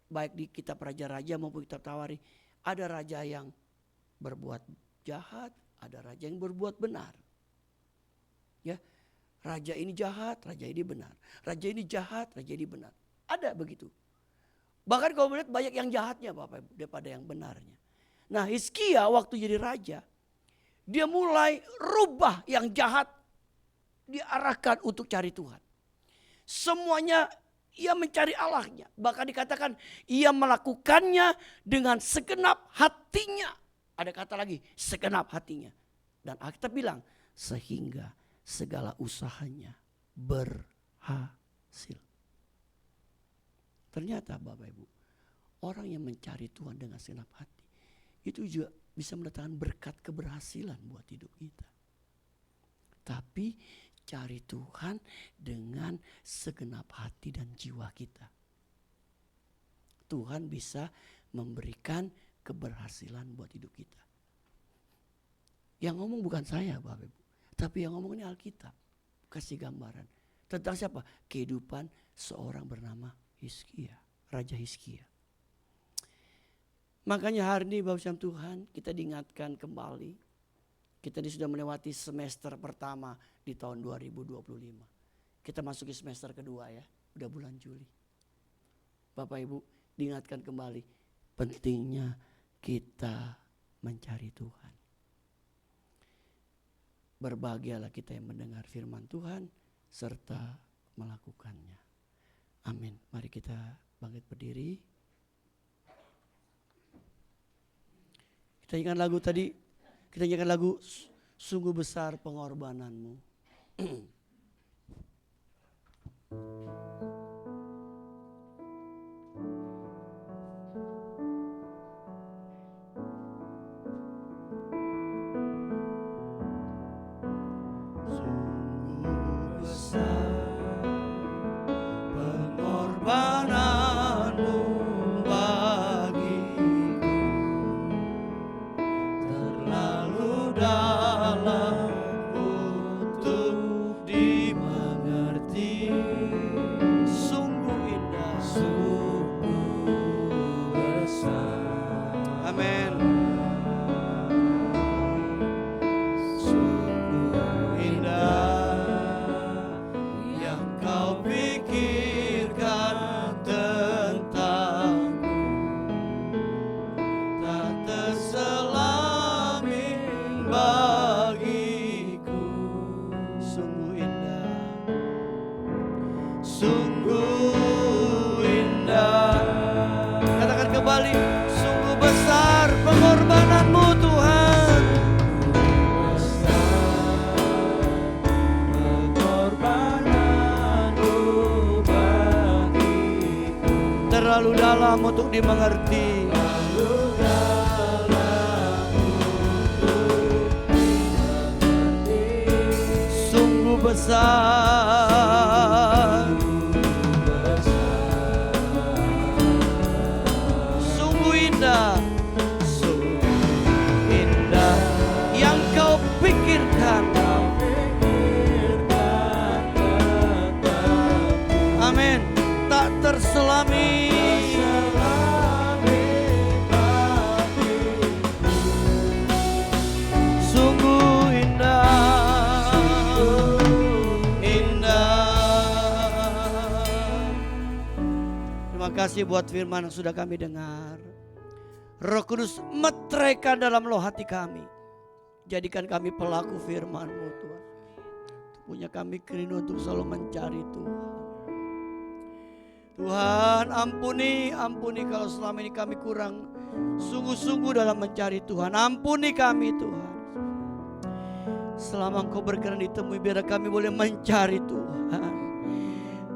baik di kitab Raja-Raja maupun kitab Tawari, ada raja yang berbuat jahat, ada raja yang berbuat benar. Ya, Raja ini jahat, raja ini benar. Raja ini jahat, raja ini benar. Ada begitu. Bahkan kalau melihat banyak yang jahatnya Bapak Ibu daripada yang benarnya. Nah Hizkia waktu jadi raja, dia mulai rubah yang jahat, diarahkan untuk cari Tuhan. Semuanya ia mencari Allahnya. Bahkan dikatakan ia melakukannya dengan segenap hatinya. Ada kata lagi, segenap hatinya. Dan Alkitab bilang, sehingga segala usahanya berhasil. Ternyata Bapak Ibu, orang yang mencari Tuhan dengan segenap hati, itu juga bisa mendatangkan berkat keberhasilan buat hidup kita. Tapi cari Tuhan dengan segenap hati dan jiwa kita. Tuhan bisa memberikan keberhasilan buat hidup kita. Yang ngomong bukan saya Bapak Ibu, tapi yang ngomong ini Alkitab. Kasih gambaran tentang siapa? Kehidupan seorang bernama Hizkia, Raja Hizkia. Makanya hari ini Bapak Ibu Tuhan, kita diingatkan kembali. Kita sudah melewati semester pertama di tahun 2025. Kita masuki semester kedua ya, udah bulan Juli. Bapak Ibu diingatkan kembali, pentingnya kita mencari Tuhan. Berbahagialah kita yang mendengar firman Tuhan serta melakukannya. Amin. Mari kita bangkit berdiri. Kita nyanyikan lagu tadi, kita nyanyikan lagu Sungguh Besar Pengorbananmu. Terlalu dalam untuk dimengerti. Sungguh besar, sungguh indah, yang kau pikirkan. Amin. Tak terselami. Sungguh indah, indah. Terima kasih buat firman yang sudah kami dengar. Roh Kudus meteraikan dalam loh hati kami. Jadikan kami pelaku firman-Mu Tuhan. Punya kami kerindu untuk selalu mencari Tuhan. Tuhan ampuni kalau selama ini kami kurang sungguh-sungguh dalam mencari Tuhan. Ampuni kami Tuhan. Selama Engkau berkenan ditemui, biar kami boleh mencari Tuhan.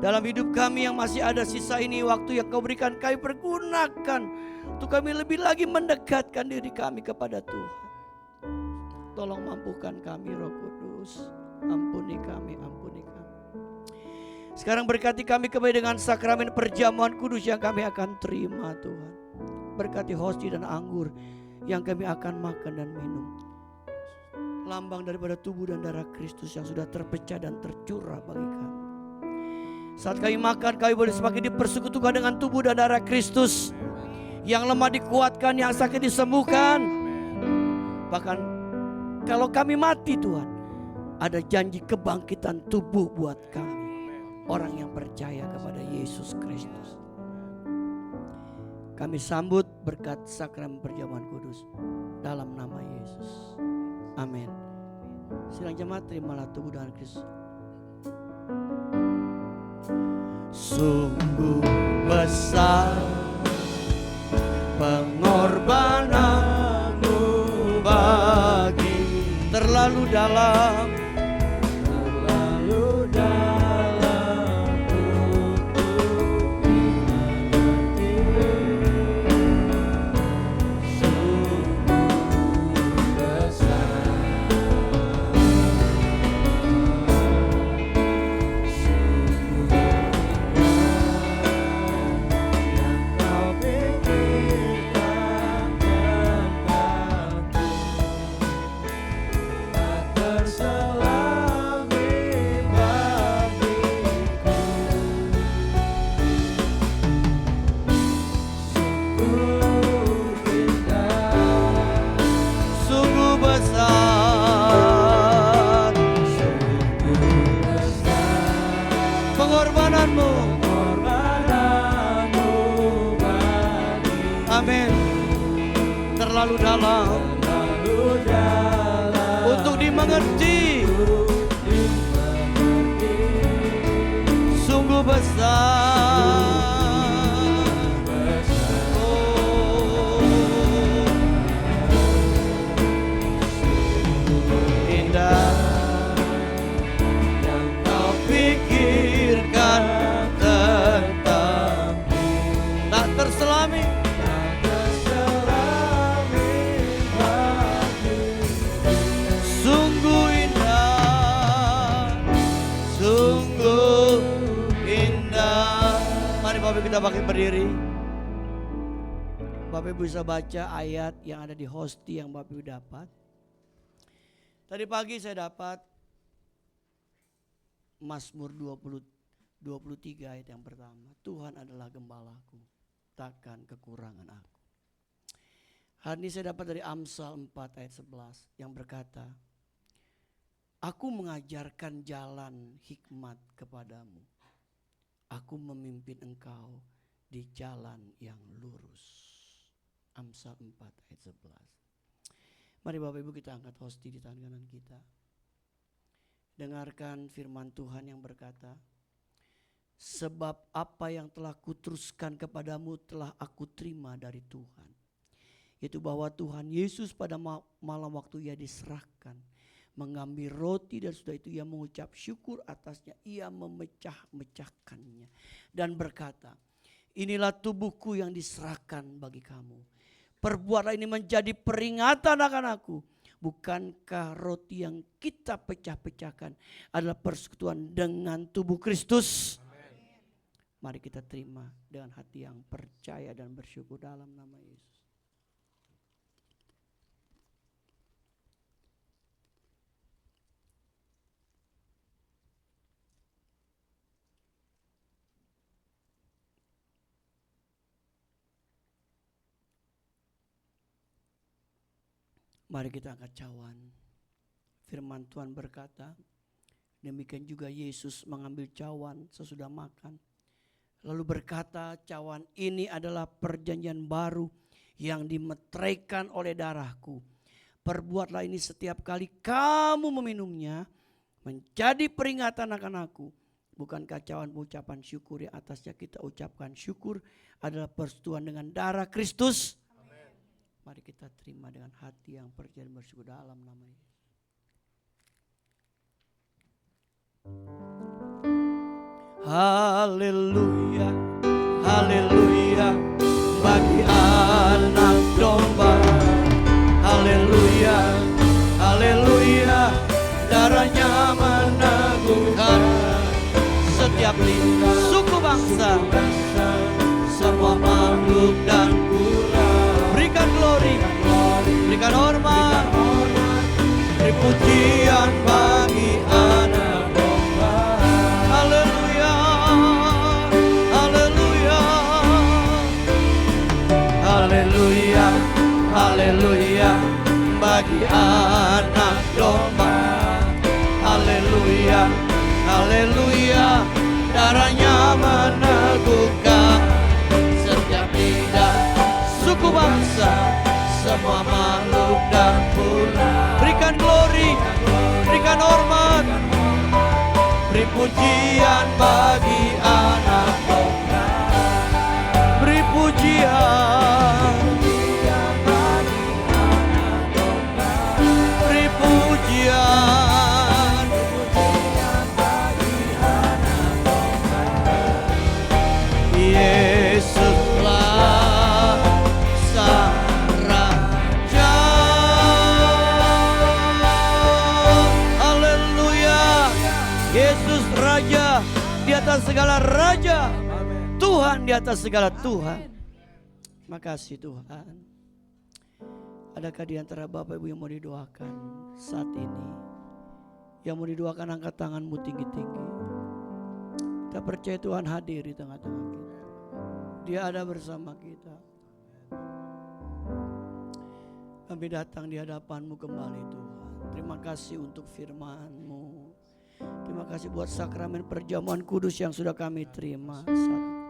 Dalam hidup kami yang masih ada sisa ini, waktu yang Kau berikan kami pergunakan untuk kami lebih lagi mendekatkan diri kami kepada Tuhan. Tolong mampukan kami Roh Kudus. Ampuni kami, ampuni kami. Sekarang berkati kami kembali dengan sakramen perjamuan kudus yang kami akan terima Tuhan. Berkati hosti dan anggur yang kami akan makan dan minum. Lambang daripada tubuh dan darah Kristus yang sudah terpecah dan tercurah bagi kami. Saat kami makan, kami boleh semakin dipersekutukan dengan tubuh dan darah Kristus. Yang lemah dikuatkan, yang sakit disembuhkan. Bahkan kalau kami mati Tuhan, Ada janji kebangkitan tubuh buat kami, orang yang percaya kepada Yesus Kristus. Kami sambut berkat sakramen perjamuan kudus dalam nama Yesus. Amin. Silang jemaat, terimalah tubuh dan Kristus. Sungguh besar pengorbananmu bagi, terlalu dalam terlalu dalam untuk dimengerti, sungguh besar. Oh, indah yang kau pikirkan tentang tak terselami. Bapak kita pakai berdiri. Bapak Ibu bisa baca ayat yang ada di hosti yang Bapak Ibu dapat. Tadi pagi saya dapat Mazmur 23 ayat yang pertama. Tuhan adalah gembalaku, takkan kekurangan aku. Hari ini saya dapat dari Amsal 4 ayat 11 yang berkata, aku mengajarkan jalan hikmat kepadamu. Aku memimpin engkau di jalan yang lurus. Amsal 4 ayat 11. Mari Bapak Ibu kita angkat hosti di tangan kanan kita. Dengarkan firman Tuhan yang berkata, sebab apa yang telah kuteruskan kepadamu telah aku terima dari Tuhan. Yaitu bahwa Tuhan Yesus pada malam waktu ia diserahkan, mengambil roti dan sudah itu ia mengucap syukur atasnya, ia memecah-mecahkannya dan berkata, inilah tubuhku yang diserahkan bagi kamu. Perbuatlah ini menjadi peringatan akan aku. Bukankah roti yang kita pecah-pecahkan adalah persekutuan dengan tubuh Kristus? Amen. Mari kita terima dengan hati yang percaya dan bersyukur dalam nama Yesus. Mari kita angkat cawan. Firman Tuhan berkata, demikian juga Yesus mengambil cawan sesudah makan. Lalu berkata, cawan ini adalah perjanjian baru yang dimeteraikan oleh darahku. Perbuatlah ini setiap kali kamu meminumnya, menjadi peringatan akan aku. Bukankah cawan ucapan syukur yang atasnya kita ucapkan syukur adalah persetujuan dengan darah Kristus? Mari kita terima dengan hati yang percaya dan bersyukur dalam nama Yesus. Haleluya, haleluya, bagi anak domba. Haleluya, haleluya, darahnya meneguhkan setiap lintas suku bangsa, semua makhluk dan berikan glory, berikan hormat, beri pujian bagi anak domba. Haleluya, haleluya, haleluya, haleluya, bagi anak domba. Haleluya, darahnya meneguhkan setiap lidah, suku bangsa, semua makhluk dan pula. Berikan glory, berikan hormat, beri pujian bagi anak domba. Beri pujian, beri pujian, Yesuslah Sang Raja. Haleluya, Yesus Raja di atas segala raja, Tuhan di atas segala Tuhan. Makasih Tuhan. Adakah di antara Bapak Ibu yang mau didoakan saat ini? Yang mau didoakan, angkat tanganmu tinggi-tinggi. Kita percaya Tuhan hadir di tengah-tengah kita. Dia ada bersama kita. Kami datang di hadapan-Mu kembali Tuhan. Terima kasih untuk firman-Mu. Terima kasih buat sakramen perjamuan kudus yang sudah kami terima saat ini.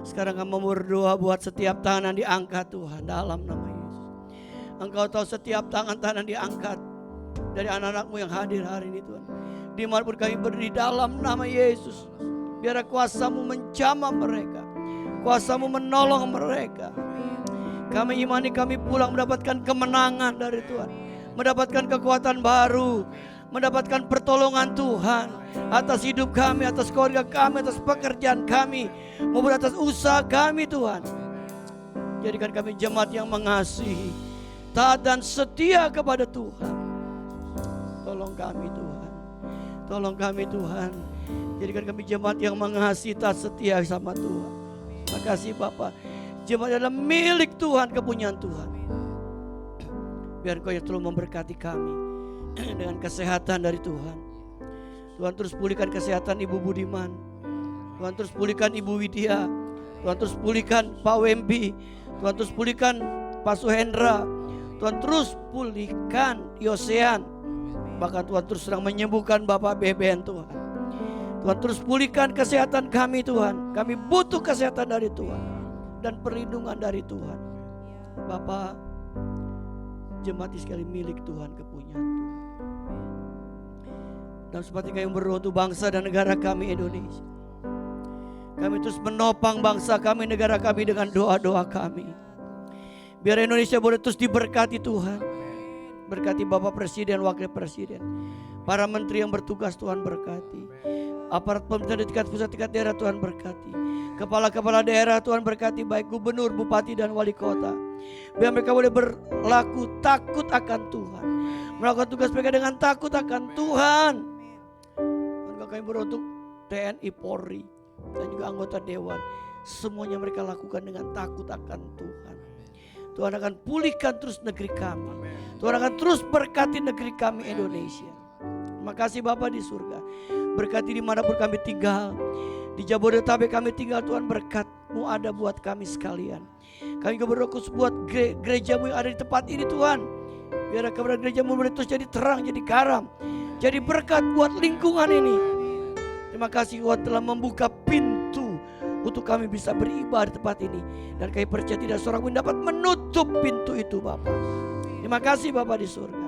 Sekarang kami mau berdoa buat setiap tangan yang diangkat Tuhan dalam nama Yesus. Engkau tahu setiap tangan-tangan diangkat dari anak-anak-Mu yang hadir hari ini Tuhan. Dimanapun kami berdiri dalam nama Yesus, biar kuasa-Mu menjamah mereka, kuasa-Mu menolong mereka. Kami imani kami pulang mendapatkan kemenangan dari Tuhan, mendapatkan kekuatan baru, mendapatkan pertolongan Tuhan atas hidup kami, atas keluarga kami, atas pekerjaan kami, maupun atas usaha kami Tuhan. Jadikan kami jemaat yang mengasihi, taat dan setia kepada Tuhan. Tolong kami Tuhan, tolong kami Tuhan. Jadikan kami jemaat yang mengasihi, taat setia sama Tuhan. Makasih Bapak, jemaat adalah milik Tuhan, kepunyaan Tuhan. Biar Kau yang terus memberkati kami dengan kesehatan dari Tuhan. Tuhan terus pulihkan kesehatan Ibu Budiman, Tuhan terus pulihkan Ibu Widya, Tuhan terus pulihkan Pak Wembi, Tuhan terus pulihkan Pak Suhendra, Tuhan terus pulihkan Yosean. Bahkan Tuhan terus sedang menyembuhkan Bapak Beben Tuhan. Tuhan terus pulihkan kesehatan kami Tuhan. Kami butuh kesehatan dari Tuhan dan perlindungan dari Tuhan. Bapak, jemaat sekali milik Tuhan, kepunyaan Tuhan. Dan seperti kami berdoa untuk bangsa dan negara kami Indonesia, kami terus menopang bangsa kami, negara kami dengan doa-doa kami. Biar Indonesia boleh terus diberkati Tuhan. Berkati Bapak Presiden, Wakil Presiden, para menteri yang bertugas Tuhan berkati. Aparat pemerintah di tingkat pusat, tingkat daerah Tuhan berkati. Kepala-kepala daerah Tuhan berkati, baik gubernur, bupati dan wali kota. Biar mereka boleh berlaku takut akan Tuhan, melakukan tugas mereka dengan takut akan Tuhan. Dan kami berdoa untuk TNI, Polri dan juga anggota dewan, semuanya mereka lakukan dengan takut akan Tuhan. Tuhan akan pulihkan terus negeri kami. Tuhan akan terus berkati negeri kami Indonesia. Terima kasih Bapa di surga. Berkati dimanapun kami tinggal. Di Jabodetabek kami tinggal, Tuhan berkat-Mu ada buat kami sekalian. Kami juga berdoa khusus buat gereja-Mu yang ada di tempat ini Tuhan. Biar keberadaan gereja-Mu boleh terus jadi terang, jadi garam, jadi berkat buat lingkungan ini. Terima kasih Tuhan telah membuka pintu untuk kami bisa beribadah di tempat ini. Dan kami percaya tidak seorang pun dapat menutup pintu itu Bapa. Terima kasih Bapa di surga.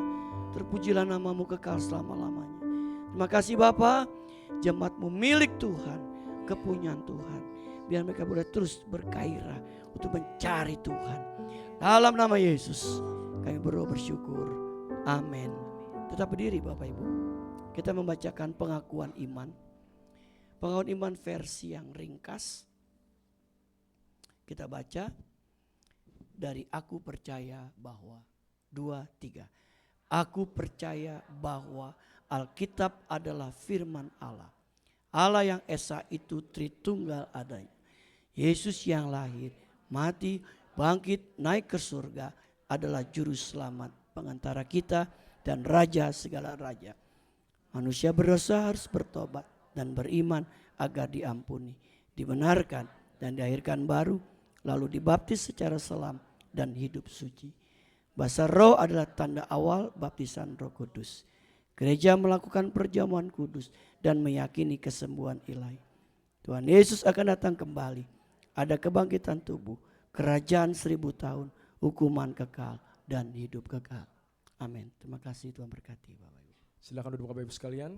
Terpujilah nama-Mu kekal selama-lamanya. Terima kasih Bapa, jemaat-Mu milik Tuhan, kepunyaan Tuhan. Biar mereka boleh terus bergairah untuk mencari Tuhan. Dalam nama Yesus kami berdoa bersyukur. Amin. Tetap berdiri Bapak Ibu. Kita membacakan pengakuan iman. Pengakuan iman versi yang ringkas. Kita baca dari Aku Percaya Bahwa. 2, 3. Aku percaya bahwa Alkitab adalah firman Allah. Allah yang esa itu Tritunggal adanya. Yesus yang lahir, mati, bangkit, naik ke surga adalah juru selamat, pengantara kita dan raja segala raja. Manusia berdosa harus bertobat dan beriman agar diampuni, dibenarkan dan dilahirkan baru, lalu dibaptis secara selam dan hidup suci. Bahasa roh adalah tanda awal baptisan Roh Kudus. Gereja melakukan perjamuan kudus dan meyakini kesembuhan ilahi. Tuhan Yesus akan datang kembali. Ada kebangkitan tubuh, kerajaan 1000 tahun, hukuman kekal dan hidup kekal. Amin. Terima kasih, Tuhan berkati Bapak Ibu. Silakan duduk Bapak Ibu sekalian.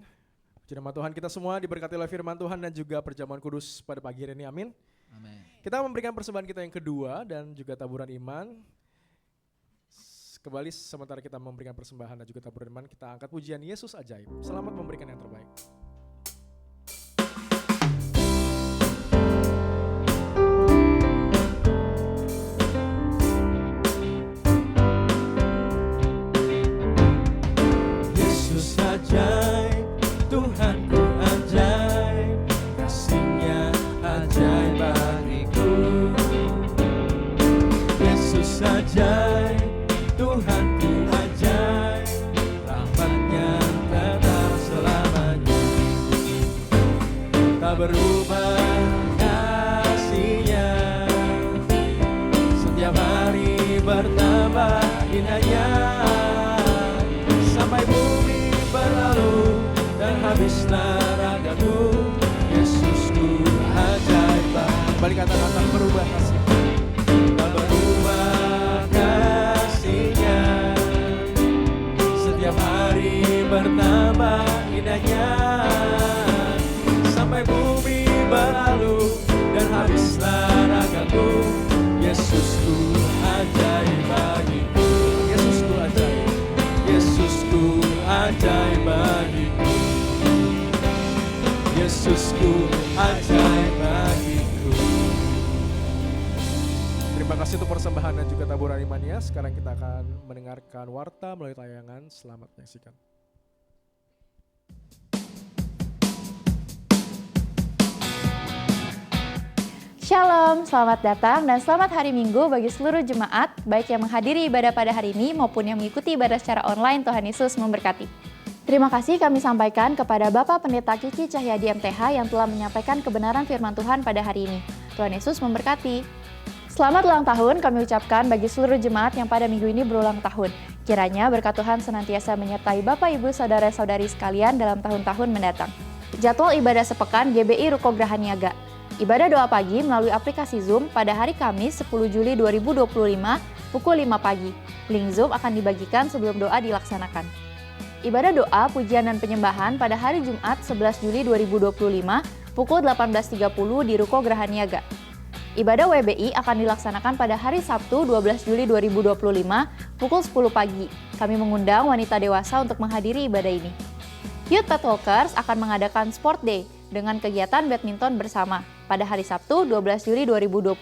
Puji nama Tuhan, kita semua diberkati oleh firman Tuhan dan juga perjamuan kudus pada pagi hari ini. Amin. Amin. Kita memberikan persembahan kita yang kedua dan juga taburan iman. Kembali sementara kita memberikan persembahan dan juga taburan iman, kita angkat pujian Yesus ajaib. Selamat memberikan yang terbaik. Yesus ajaib, Tuhanku ajaib, kasih-Nya ajaib bagiku. Yesus ajaib, Tuhanku ajaib, rahmat-Nya tetap selamanya. Tak berubah kasih-Nya, setiap hari bertambah indahnya. Sampai bumi berlalu dan habislah ragaku, Yesusku ajaib. Kembali katakan tak berubah kasih. Tak berubah kasih-Nya, setiap hari bertambah indahnya. Sampai bumi berlalu dan habislah ragaku, Yesusku ajaib bagiku. Yesusku ajaib. Yesusku ajaib bagiku. Yesusku ajaib bagiku. Terima kasih untuk persembahan dan juga taburan imannya. Sekarang kita akan mendengarkan warta melalui tayangan. Selamat menyaksikan. Shalom, selamat datang dan selamat hari Minggu bagi seluruh jemaat, baik yang menghadiri ibadah pada hari ini maupun yang mengikuti ibadah secara online. Tuhan Yesus memberkati. Terima kasih kami sampaikan kepada Bapak Pendeta Kiki Cahyadi MTH yang telah menyampaikan kebenaran firman Tuhan pada hari ini. Tuhan Yesus memberkati. Selamat ulang tahun kami ucapkan bagi seluruh jemaat yang pada minggu ini berulang tahun. Kiranya berkat Tuhan senantiasa menyertai Bapak, Ibu, Saudara-saudari sekalian dalam tahun-tahun mendatang. Jadwal ibadah sepekan GBI Ruko Graha Niaga. Ibadah doa pagi melalui aplikasi Zoom pada hari Kamis 10 Juli 2025 pukul 5 pagi. Link Zoom akan dibagikan sebelum doa dilaksanakan. Ibadah doa, pujian dan penyembahan pada hari Jumat 11 Juli 2025 pukul 18.30 di Ruko Graha Niaga. Ibadah WBI akan dilaksanakan pada hari Sabtu 12 Juli 2025 pukul 10 pagi. Kami mengundang wanita dewasa untuk menghadiri ibadah ini. Youth Pet Walkers akan mengadakan Sport Day dengan kegiatan badminton bersama pada hari Sabtu 12 Juli 2025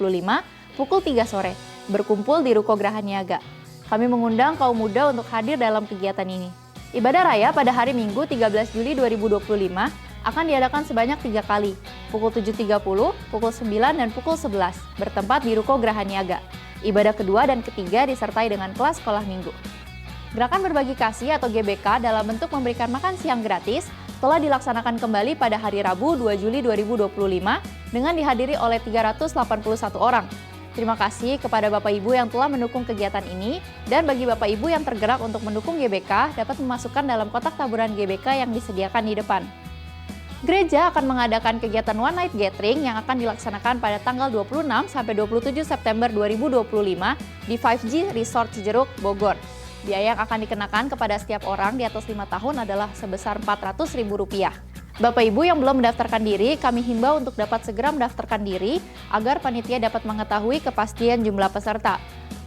pukul 3 sore, berkumpul di Ruko Graha Niaga. Kami mengundang kaum muda untuk hadir dalam kegiatan ini. Ibadah raya pada hari Minggu 13 Juli 2025 akan diadakan sebanyak 3 kali, pukul 7.30, pukul 9, dan pukul 11, bertempat di Ruko Graha Niaga. Ibadah kedua dan ketiga disertai dengan kelas sekolah minggu. Gerakan berbagi kasih atau GBK dalam bentuk memberikan makan siang gratis telah dilaksanakan kembali pada hari Rabu 2 Juli 2025 dengan dihadiri oleh 381 orang. Terima kasih kepada Bapak Ibu yang telah mendukung kegiatan ini, dan bagi Bapak Ibu yang tergerak untuk mendukung GBK dapat memasukkan dalam kotak taburan GBK yang disediakan di depan. Gereja akan mengadakan kegiatan One Night Gathering yang akan dilaksanakan pada tanggal 26 sampai 27 September 2025 di 5G Resort Cijeruk, Bogor. Biaya yang akan dikenakan kepada setiap orang di atas 5 tahun adalah sebesar Rp400.000. Bapak Ibu yang belum mendaftarkan diri, kami himbau untuk dapat segera mendaftarkan diri agar panitia dapat mengetahui kepastian jumlah peserta.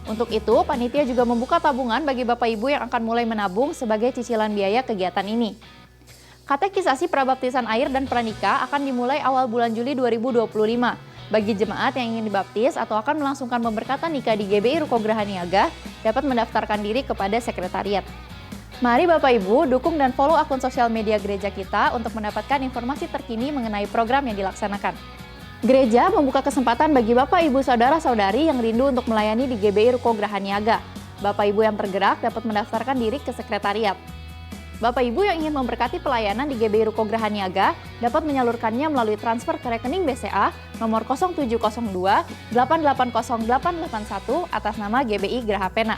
Untuk itu, panitia juga membuka tabungan bagi Bapak Ibu yang akan mulai menabung sebagai cicilan biaya kegiatan ini. Katekisasi prabaptisan air dan pranikah akan dimulai awal bulan Juli 2025. Bagi jemaat yang ingin dibaptis atau akan melangsungkan pemberkatan nikah di GBI Ruko Graha Niaga, dapat mendaftarkan diri kepada sekretariat. Mari Bapak Ibu dukung dan follow akun sosial media gereja kita untuk mendapatkan informasi terkini mengenai program yang dilaksanakan. Gereja membuka kesempatan bagi Bapak Ibu Saudara-saudari yang rindu untuk melayani di GBI Ruko Graha Niaga. Bapak Ibu yang tergerak dapat mendaftarkan diri ke sekretariat. Bapak Ibu yang ingin memberkati pelayanan di GBI Ruko Graha Niaga dapat menyalurkannya melalui transfer ke rekening BCA nomor 0702 880881 atas nama GBI Graha Pena.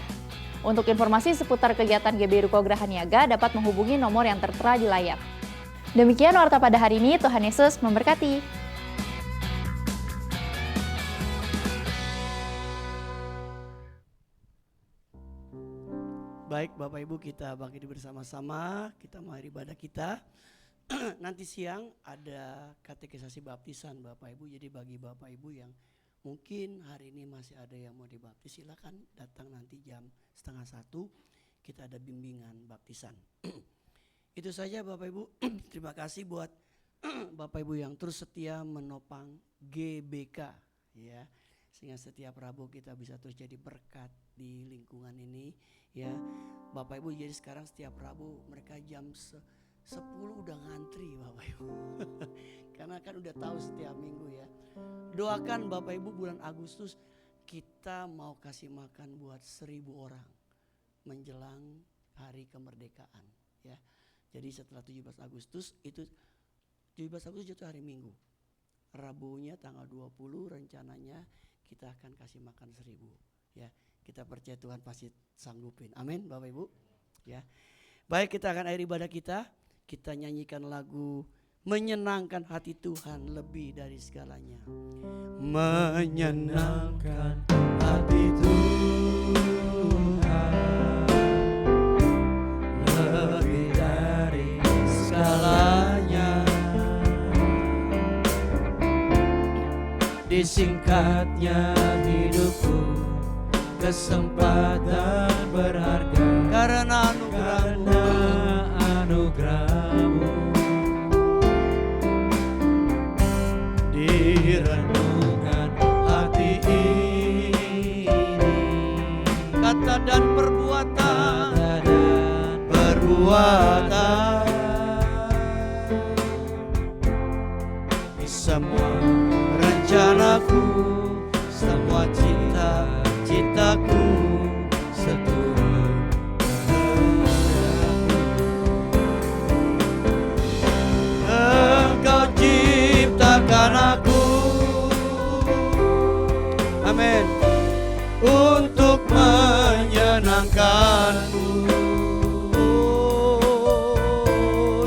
Untuk informasi seputar kegiatan GBI Ruko Graha Niaga dapat menghubungi nomor yang tertera di layar. Demikian warta pada hari ini, Tuhan Yesus memberkati. Baik Bapak Ibu, kita bangkit bersama-sama, kita mengakhiri ibadah kita. Nanti siang ada katekisasi baptisan Bapak Ibu. Jadi bagi Bapak Ibu yang mungkin hari ini masih ada yang mau dibaptis, silakan datang nanti jam 12:30, kita ada bimbingan baptisan. Itu saja Bapak Ibu. Terima kasih buat Bapak Ibu yang terus setia menopang GBK ya. Sehingga setiap Rabu kita bisa terus jadi berkat di lingkungan ini ya. Bapak Ibu, jadi sekarang setiap Rabu mereka jam 10 udah ngantri Bapak Ibu. Karena kan udah tahu setiap minggu ya. Doakan Bapak Ibu bulan Agustus kita mau kasih makan buat 1.000 orang menjelang hari kemerdekaan ya. Jadi setelah 17 Agustus itu 17 Agustus itu hari Minggu. Rabunya tanggal 20 rencananya kita akan kasih makan 1.000 ya. Kita percaya Tuhan pasti sanggupin. Amin Bapak Ibu ya. Baik, kita akan akhiri ibadah kita. Kita nyanyikan lagu menyenangkan hati Tuhan lebih dari segalanya. Menyenangkan hati Tuhan lebih dari segalanya. Disingkatnya hidupku, kesempatan berharga Karena anugerahmu. Di renungan hati ini, kata dan perbuatan di semua rencanaku, semua cita-citaku seturut Engkau ciptakan aku, amin, untuk menyenangkanmu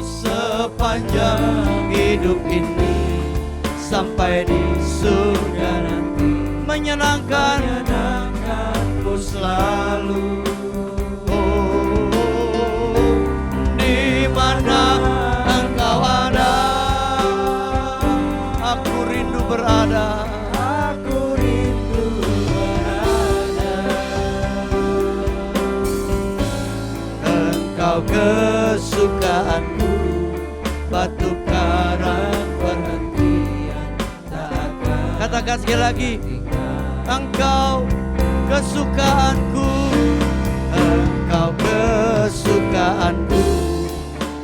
sepanjang hidup ini sampai di surga nanti. Menyenangkanku selalu. Di mana Engkau ada, aku rindu berada. aku rindu berada. Engkau kesukaanku, batu karang perhentian tak akan. Katakan sekali lagi, tinggal. Engkau kesukaanku, Engkau kesukaanku,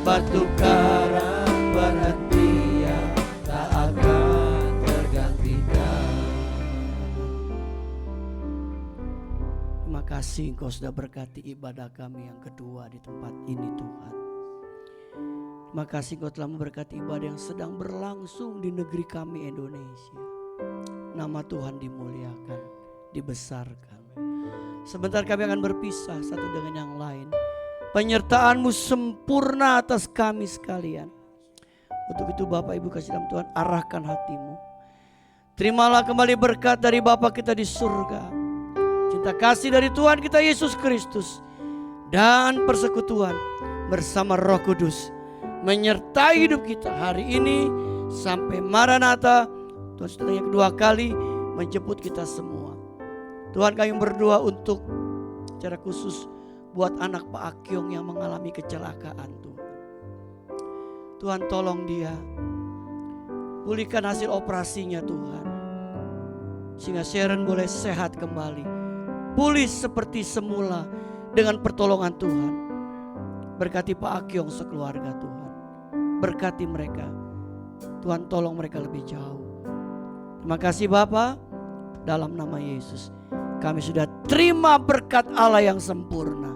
batu karang perhentian tak akan tergantikan. terima kasih Engkau sudah berkati ibadah kami yang kedua di tempat ini Tuhan. Terima kasih Engkau telah memberkati ibadah yang sedang berlangsung di negeri kami Indonesia. Nama Tuhan dimuliakan, dibesarkan. Sebentar kami akan berpisah satu dengan yang lain. Penyertaan-Mu sempurna atas kami sekalian. Untuk itu Bapak Ibu kasih dalam Tuhan, arahkan hatimu. Terimalah kembali berkat dari Bapa kita di surga, cinta kasih dari Tuhan kita Yesus Kristus, dan persekutuan bersama Roh Kudus menyertai hidup kita hari ini sampai Maranatha. Tuhan sudah yang kedua kali menjemput kita semua. Tuhan, kami berdoa untuk secara khusus buat anak Pak Akyong yang mengalami kecelakaan Tuhan. Tuhan tolong dia, pulihkan hasil operasinya Tuhan, sehingga Sharon boleh sehat kembali, pulih seperti semula dengan pertolongan Tuhan. Berkati Pak Akyong sekeluarga Tuhan, berkati mereka Tuhan, tolong mereka lebih jauh. Terima kasih Bapa, dalam nama Yesus kami sudah terima berkat Allah yang sempurna.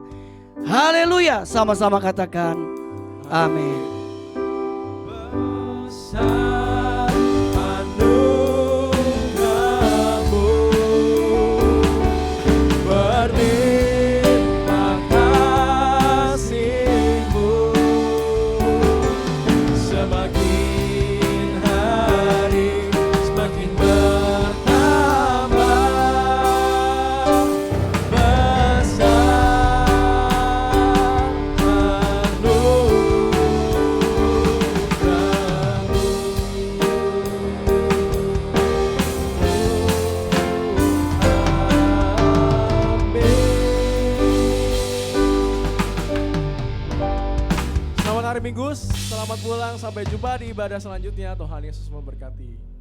Haleluya, sama-sama katakan amin. Besar anugerahmu, berlimpah kasih-Mu, hari Minggu, selamat pulang, sampai jumpa di ibadah selanjutnya. Tuhan Yesus memberkati.